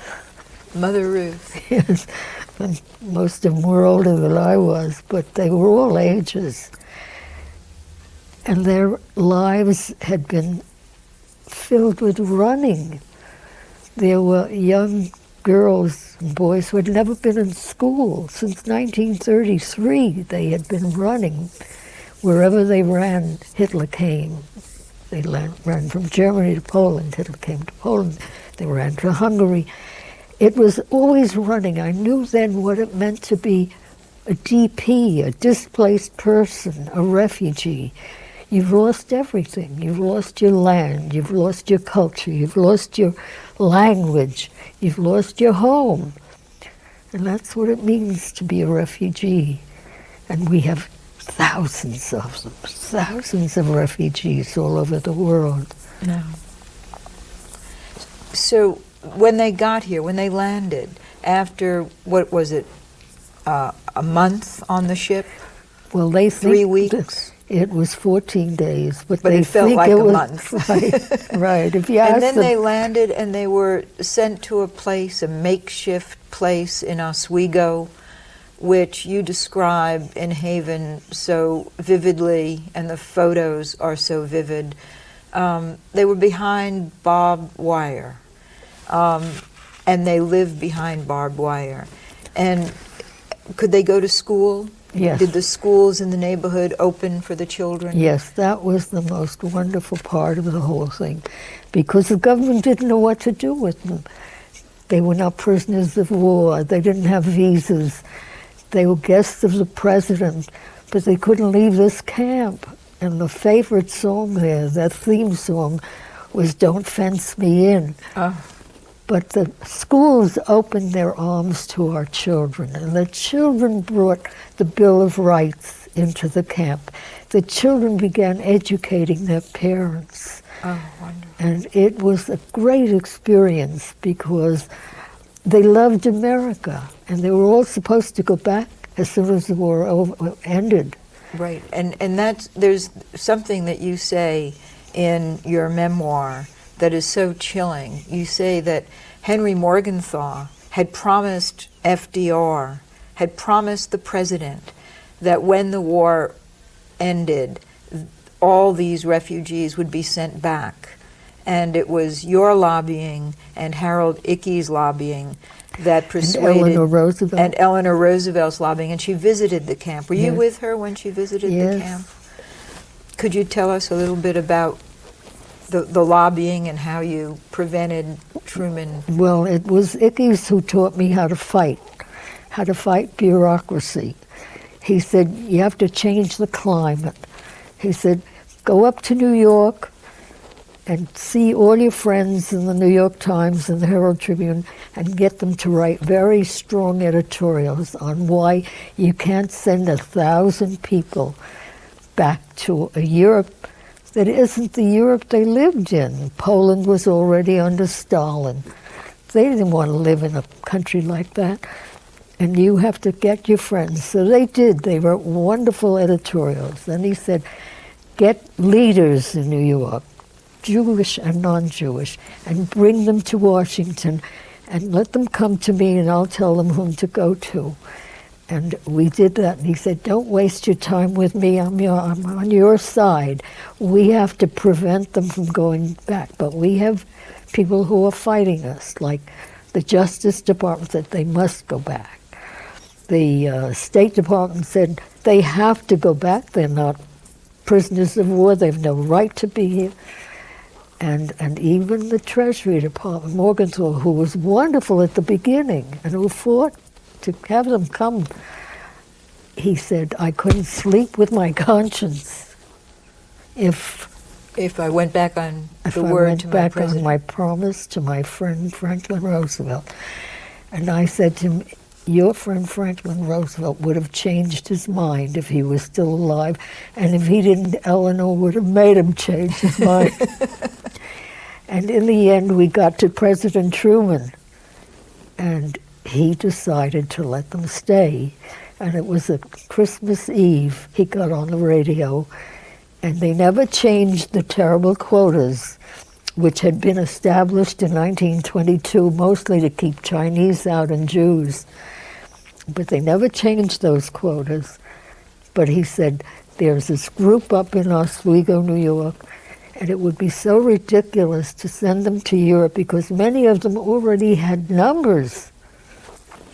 Mother Ruth. Yes. And most of them were older than I was, but they were all ages. And their lives had been filled with running. There were young girls and boys who had never been in school. Since 1933, they had been running. Wherever they ran, Hitler came. They ran from Germany to Poland. Hitler came to Poland. They ran to Hungary. It was always running. I knew then what it meant to be a DP, a displaced person, a refugee. You've lost everything. You've lost your land. You've lost your culture. You've lost your language. You've lost your home. And that's what it means to be a refugee. And we have thousands of them, thousands of refugees all over the world. No. So when they got here, when they landed, after, what was it, a month on the ship? Well, they think 3 weeks? It was 14 days, but it felt like a month. Right. If you ask and then them, they landed and they were sent to a place, a makeshift place in Oswego, which you describe in Haven so vividly, and the photos are so vivid. They were behind barbed wire, and they lived behind barbed wire. And could they go to school? Yes. Did the schools in the neighborhood open for the children? Yes, that was the most wonderful part of the whole thing, because the government didn't know what to do with them. They were not prisoners of war. They didn't have visas. They were guests of the president, but they couldn't leave this camp. And the favorite song there, that theme song, was "Don't Fence Me In." But the schools opened their arms to our children, and the children brought the Bill of Rights into the camp. The children began educating their parents. Oh, wonderful. And it was a great experience because they loved America, and they were all supposed to go back as soon as the war ended. Right, and that's, there's something that you say in your memoir that is so chilling. You say that Henry Morgenthau had promised FDR, had promised the president, that when the war ended, all these refugees would be sent back. And it was your lobbying and Harold Ickey's lobbying that persuaded... And Eleanor Roosevelt's lobbying, and she visited the camp. Were you with her when she visited the camp? Could you tell us a little bit about the lobbying and how you prevented Truman? Well, it was Ickes who taught me how to fight bureaucracy. He said, you have to change the climate. He said, go up to New York and see all your friends in the New York Times and the Herald Tribune and get them to write very strong editorials on why you can't send 1,000 people back to a Europe that isn't the Europe they lived in. Poland was already under Stalin. They didn't want to live in a country like that. And you have to get your friends. So they did. They wrote wonderful editorials. Then he said, get leaders in New York, Jewish and non-Jewish, and bring them to Washington and let them come to me and I'll tell them whom to go to. And we did that. And he said, don't waste your time with me. I'm on your side. We have to prevent them from going back. But we have people who are fighting us, like the Justice Department said they must go back. The State Department said they have to go back. They're not prisoners of war. They have no right to be here. And even the Treasury Department, Morgenthau, who was wonderful at the beginning and who fought to have them come, he said, I couldn't sleep with my conscience if I went back on the word to my president. If I went back on my promise to my friend Franklin Roosevelt. And I said to him, your friend Franklin Roosevelt would have changed his mind if he was still alive, and if he didn't, Eleanor would have made him change his mind. And in the end, we got to President Truman, and he decided to let them stay. And it was a Christmas Eve. He got on the radio, and they never changed the terrible quotas, which had been established in 1922, mostly to keep Chinese out and Jews. But they never changed those quotas. But he said, there's this group up in Oswego, New York, and it would be so ridiculous to send them to Europe because many of them already had numbers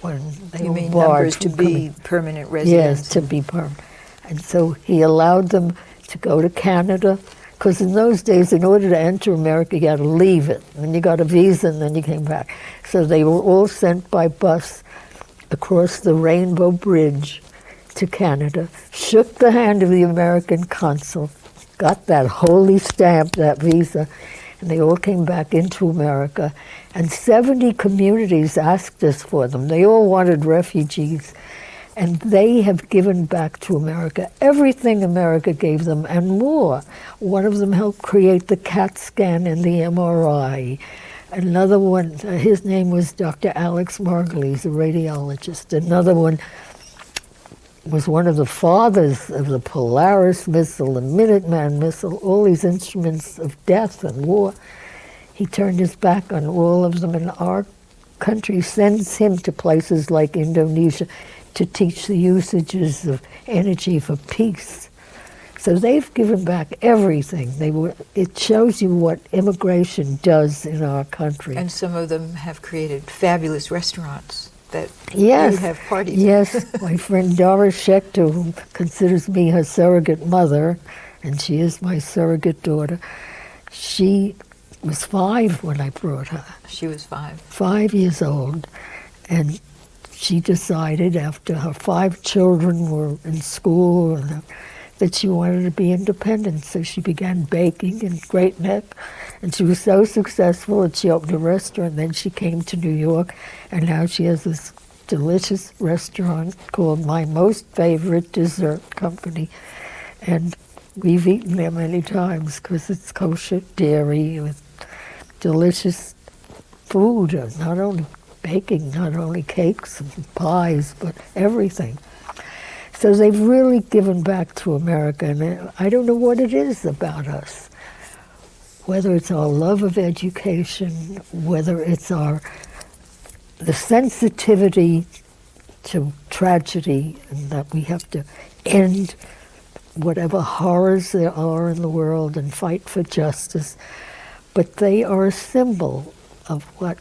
when they You were mean barred numbers to from be coming. permanent residents? Yes, to be permanent. And so he allowed them to go to Canada, because in those days, in order to enter America, you had to leave it. And you got a visa, and then you came back. So they were all sent by bus across the Rainbow Bridge to Canada, shook the hand of the American consul, got that holy stamp, that visa, and they all came back into America. And 70 communities asked us for them. They all wanted refugees. And they have given back to America everything America gave them and more. One of them helped create the CAT scan and the MRI. Another one, his name was Dr. Alex Margulies, a radiologist. Another one was one of the fathers of the Polaris missile, the Minuteman missile, all these instruments of death and war. He turned his back on all of them, and our country sends him to places like Indonesia to teach the usages of energy for peace. So they've given back everything. It shows you what immigration does in our country. And some of them have created fabulous restaurants that Yes. you have parties in. Yes, my friend Doris Schechter, who considers me her surrogate mother, and she is my surrogate daughter, she was 5 when I brought her. She was 5. 5 years old. And she decided after her 5 children were in school that she wanted to be independent. So she began baking in Great Neck. And she was so successful that she opened a restaurant. Then she came to New York. And now she has this delicious restaurant called My Most Favorite Dessert Company. And we've eaten there many times because it's kosher dairy with delicious food, not only baking, not only cakes and pies, but everything. So they've really given back to America, and I don't know what it is about us, whether it's our love of education, whether it's the sensitivity to tragedy, and that we have to end whatever horrors there are in the world and fight for justice. But they are a symbol of what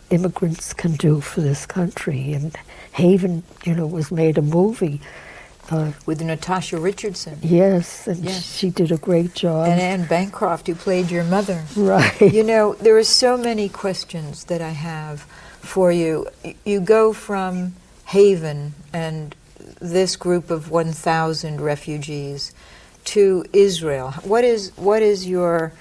immigrants can do for this country. And Haven, was made a movie. With Natasha Richardson. Yes, and she did a great job. And Anne Bancroft, who played your mother. Right. There are so many questions that I have for you. You go from Haven and this group of 1,000 refugees to Israel? What is your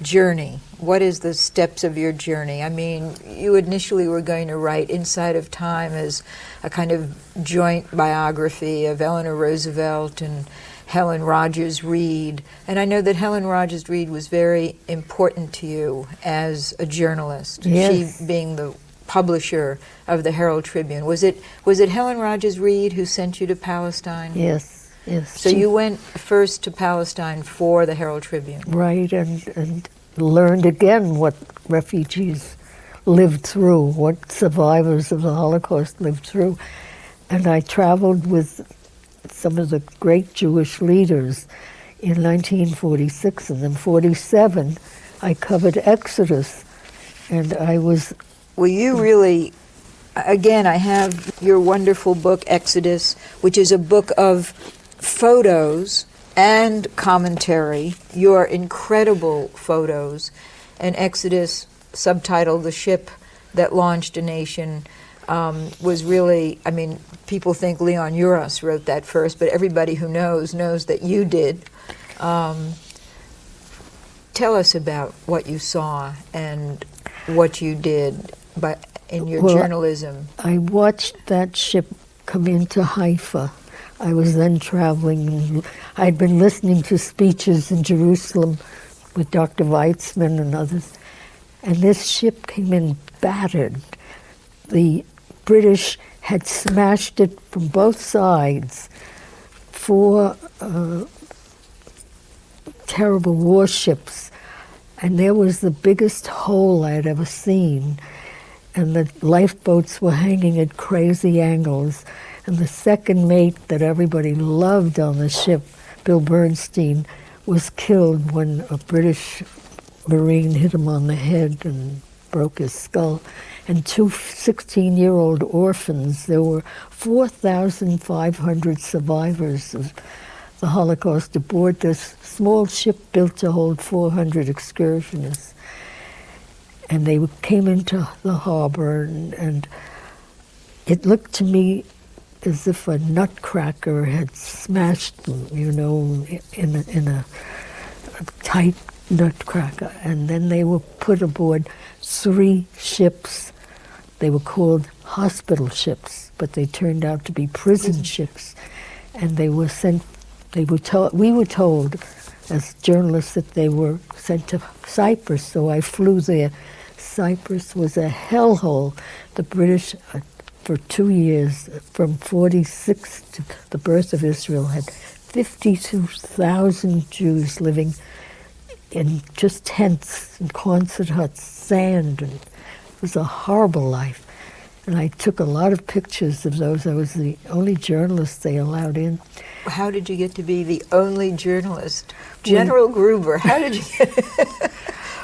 journey? What is the steps of your journey? I mean, you initially were going to write Inside of Time as a kind of joint biography of Eleanor Roosevelt and Helen Rogers Reed. And I know that Helen Rogers Reed was very important to you as a journalist. Yes. She being the publisher of the Herald Tribune. Was it Helen Rogers Reed who sent you to Palestine? Yes. Yes. So you went first to Palestine for the Herald Tribune. Right, and learned again what refugees lived through, what survivors of the Holocaust lived through. And I traveled with some of the great Jewish leaders in 1946, and then 47 I covered Exodus, and I was... Well, you really... Again, I have your wonderful book, Exodus, which is a book of photos and commentary, your incredible photos, and Exodus, subtitled The Ship That Launched a Nation, was really, I mean, people think Leon Uris wrote that first, but everybody who knows that you did. Tell us about what you saw and what you did in your journalism. I watched that ship come into Haifa. I was then traveling. I'd been listening to speeches in Jerusalem with Dr. Weitzman and others, and this ship came in battered. The British had smashed it from both sides. 4 terrible warships, and there was the biggest hole I had ever seen, and the lifeboats were hanging at crazy angles. And the second mate that everybody loved on the ship, Bill Bernstein, was killed when a British Marine hit him on the head and broke his skull. And 2 16-year-old orphans. There were 4,500 survivors of the Holocaust aboard this small ship built to hold 400 excursionists. And they came into the harbor, and it looked to me as if a nutcracker had smashed them, you know, in a tight nutcracker. And then they were put aboard 3 ships. They were called hospital ships, but they turned out to be prison ships. And they were sent, we were told as journalists that they were sent to Cyprus, so I flew there. Cyprus was a hellhole. The British, for 2 years, from 46 to the birth of Israel, had 52,000 Jews living in just tents and concert huts, sand, and it was a horrible life. And I took a lot of pictures of those. I was the only journalist they allowed in. How did you get to be the only journalist? General Gruber, how did you get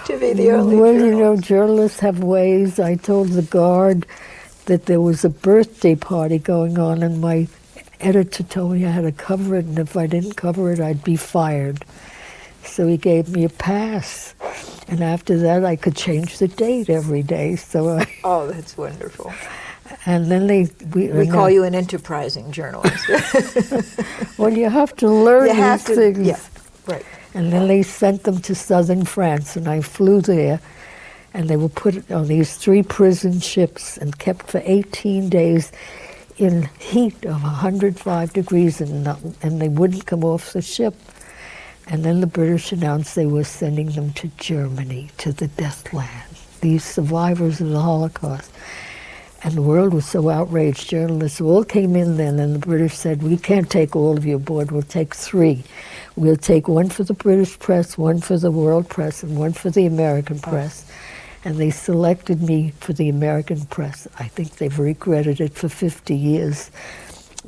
to be the only journalist? Well, you know, journalists have ways. I told the guard that there was a birthday party going on, and my editor told me I had to cover it, and if I didn't cover it, I'd be fired. So he gave me a pass, and after that, I could change the date every day. So oh, that's wonderful. And then we call you an enterprising journalist. Well, you have to learn these things. Yeah, right. And then they sent them to southern France, and I flew there, and they were put on these 3 prison ships and kept for 18 days in heat of 105 degrees, and they wouldn't come off the ship. And then the British announced they were sending them to Germany, to the death land, these survivors of the Holocaust. And the world was so outraged. Journalists all came in then, and the British said, we can't take all of you aboard, we'll take 3. We'll take 1 for the British press, 1 for the world press, and 1 for the American press. And they selected me for the American press. I think they've regretted it for 50 years,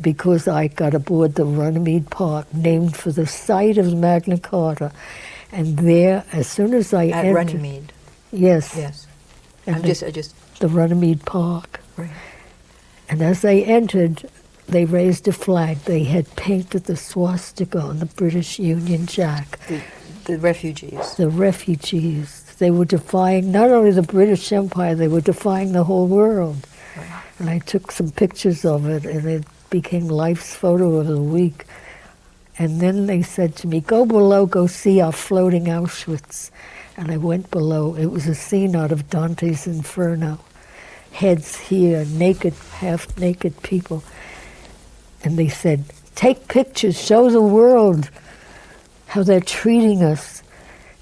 because I got aboard the Runnymede Park, named for the site of Magna Carta. And there, as soon as I entered... At Runnymede? Yes. Yes. And I just... The Runnymede Park. Right. And as I entered, they raised a flag. They had painted the swastika on the British Union Jack. The refugees. The refugees. They were defying not only the British Empire, they were defying the whole world. Right. And I took some pictures of it, and became Life's Photo of the Week. And then they said to me, go below, go see our floating Auschwitz. And I went below. It was a scene out of Dante's Inferno. Heads here, naked, half-naked people. And they said, take pictures, show the world how they're treating us.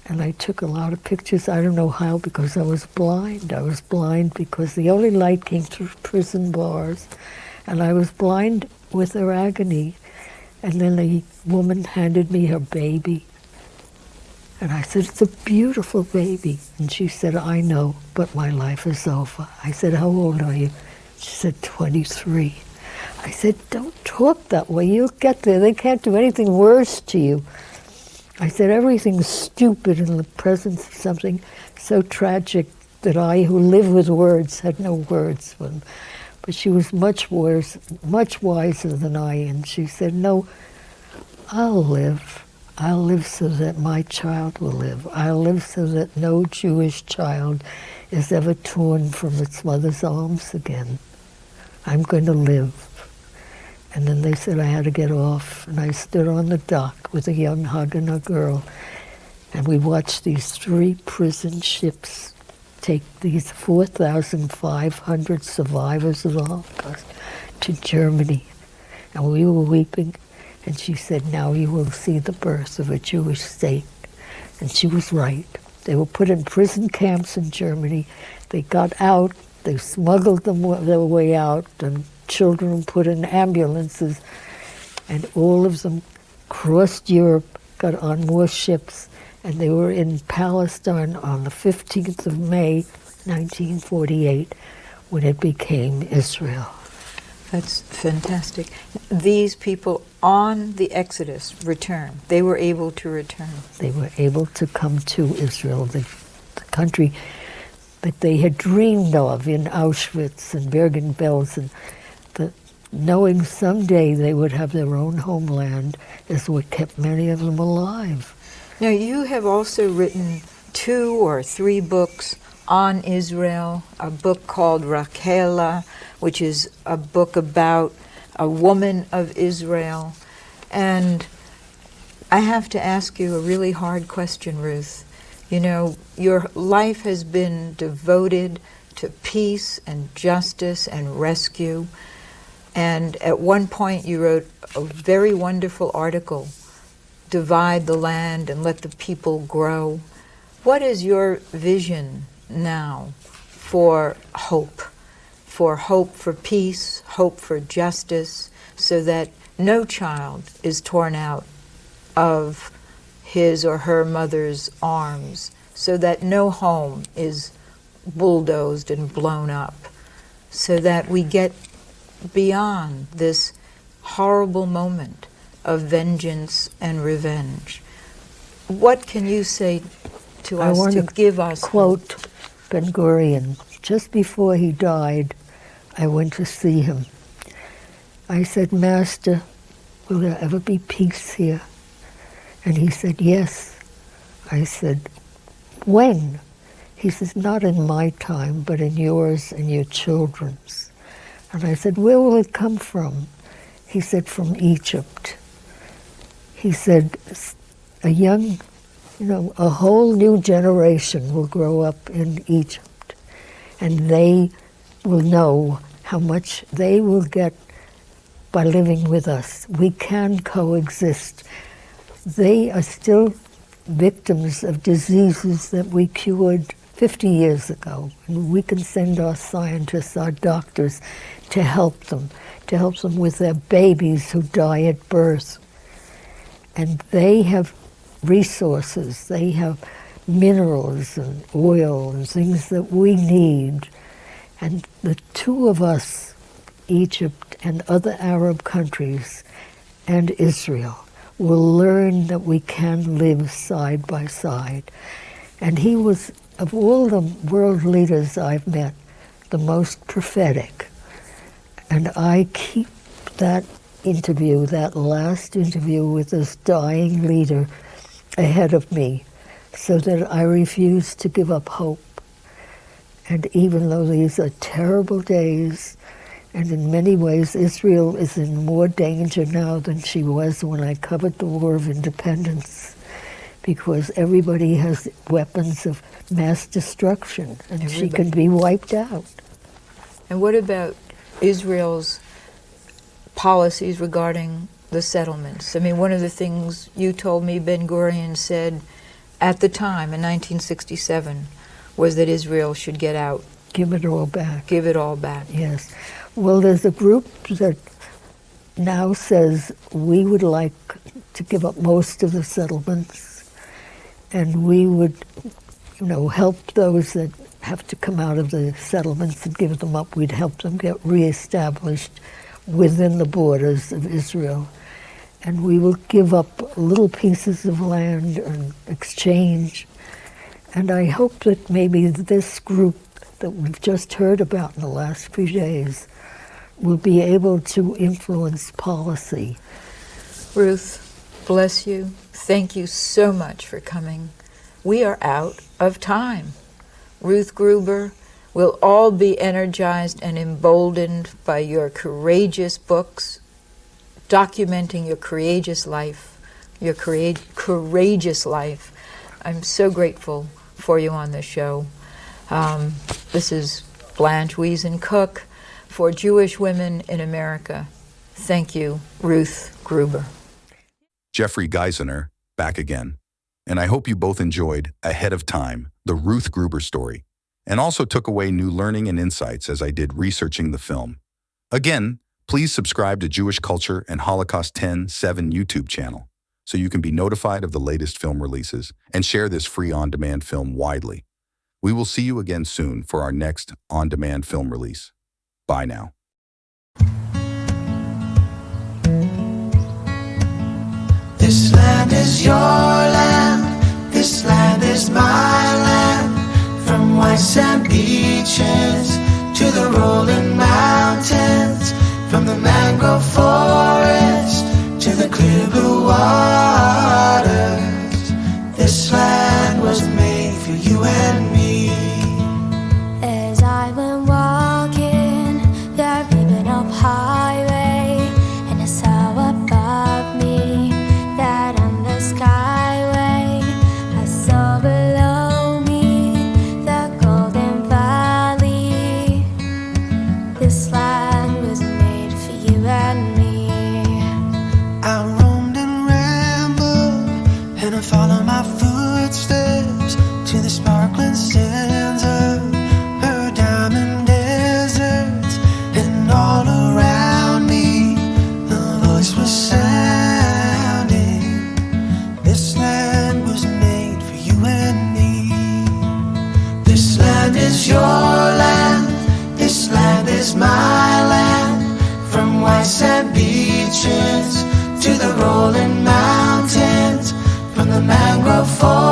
And I took a lot of pictures. I don't know how, because I was blind. I was blind because the only light came through prison bars. And I was blind with their agony. And then a woman handed me her baby. And I said, it's a beautiful baby. And she said, I know, but my life is over. I said, how old are you? She said, 23. I said, don't talk that way. You'll get there. They can't do anything worse to you. I said, everything's stupid in the presence of something so tragic that I, who live with words, had no words for them. But she was much worse, much wiser than I, and she said, no, I'll live. I'll live so that my child will live. I'll live so that no Jewish child is ever torn from its mother's arms again. I'm going to live. And then they said I had to get off, and I stood on the dock with a young hug and a girl, and we watched these 3 prison ships take these 4,500 survivors of the Holocaust to Germany. And we were weeping, and she said, now you will see the birth of a Jewish state. And she was right. They were put in prison camps in Germany. They got out, they smuggled them their way out, and children were put in ambulances, and all of them crossed Europe, got on more ships, and they were in Palestine on the 15th of May, 1948, when it became Israel. That's fantastic. These people on the Exodus returned. They were able to return. They were able to come to Israel, the country that they had dreamed of in Auschwitz and Bergen-Belsen. Knowing someday they would have their own homeland is what kept many of them alive. Now, you have also written 2 or 3 books on Israel, a book called Rachela, which is a book about a woman of Israel. And I have to ask you a really hard question, Ruth. You know, your life has been devoted to peace and justice and rescue. And at one point you wrote a very wonderful article, Divide the Land and Let the People Grow. What is your vision now for hope for peace, hope for justice, so that no child is torn out of his or her mother's arms, so that no home is bulldozed and blown up, so that we get beyond this horrible moment of vengeance and revenge? What can you say to us to give us quote Ben Gurion? Just before he died, I went to see him. I said, Master, will there ever be peace here? And he said, yes. I said, when? He says, not in my time, but in yours and your children's. And I said, where will it come from? He said, from Egypt. He said, a whole new generation will grow up in Egypt, and they will know how much they will get by living with us. We can coexist. They are still victims of diseases that we cured 50 years ago, and we can send our scientists, our doctors, to help them with their babies who die at birth. And they have resources, they have minerals and oil and things that we need. And the 2 of us, Egypt and other Arab countries and Israel, will learn that we can live side by side. And he was, of all the world leaders I've met, the most prophetic. And I keep that interview, that last interview with this dying leader, ahead of me, so that I refuse to give up hope. And even though these are terrible days, And in many ways, Israel is in more danger now than she was when I covered the War of Independence, because everybody has weapons of mass destruction, and she can be wiped out. And what about Israel's policies regarding the settlements? I mean, one of the things you told me Ben-Gurion said at the time, in 1967, was that Israel should get out. Give it all back. Give it all back. Yes. Well, there's a group that now says we would like to give up most of the settlements, and we would, help those that have to come out of the settlements and give them up. We'd help them get reestablished within the borders of Israel. And we will give up little pieces of land in exchange. And I hope that maybe this group that we've just heard about in the last few days will be able to influence policy. Ruth, bless you. Thank you so much for coming. We are out of time. Ruth Gruber, we'll all be energized and emboldened by your courageous books, documenting your courageous life, courageous life. I'm so grateful for you on the show. This is Blanche Wiesen-Cook for Jewish Women in America. Thank you, Ruth Gruber. Jeffrey Geisner, back again. And I hope you both enjoyed Ahead of Time, the Ruth Gruber story, and also took away new learning and insights as I did researching the film. Again, please subscribe to Jewish Culture and Holocaust 10/7 YouTube channel so you can be notified of the latest film releases and share this free on-demand film widely. We will see you again soon for our next on-demand film release. Bye now. This land is your land, this land is my land. From white sand beaches to the rolling mountains, from the mangrove forest to the clear blue waters. This land was made for you and me. As I went walking the ribbon of highway, and I saw above me that endless skyway, I saw below me the golden valley. This land was made for you and me. I roamed and rambled, and I followed my footsteps to the sparkling sands of her diamond deserts. And all around me the voice was sounding, this land was made for you and me. This land is your land, this land is my land. From white sand beaches to the rolling mountains, from the mangrove forest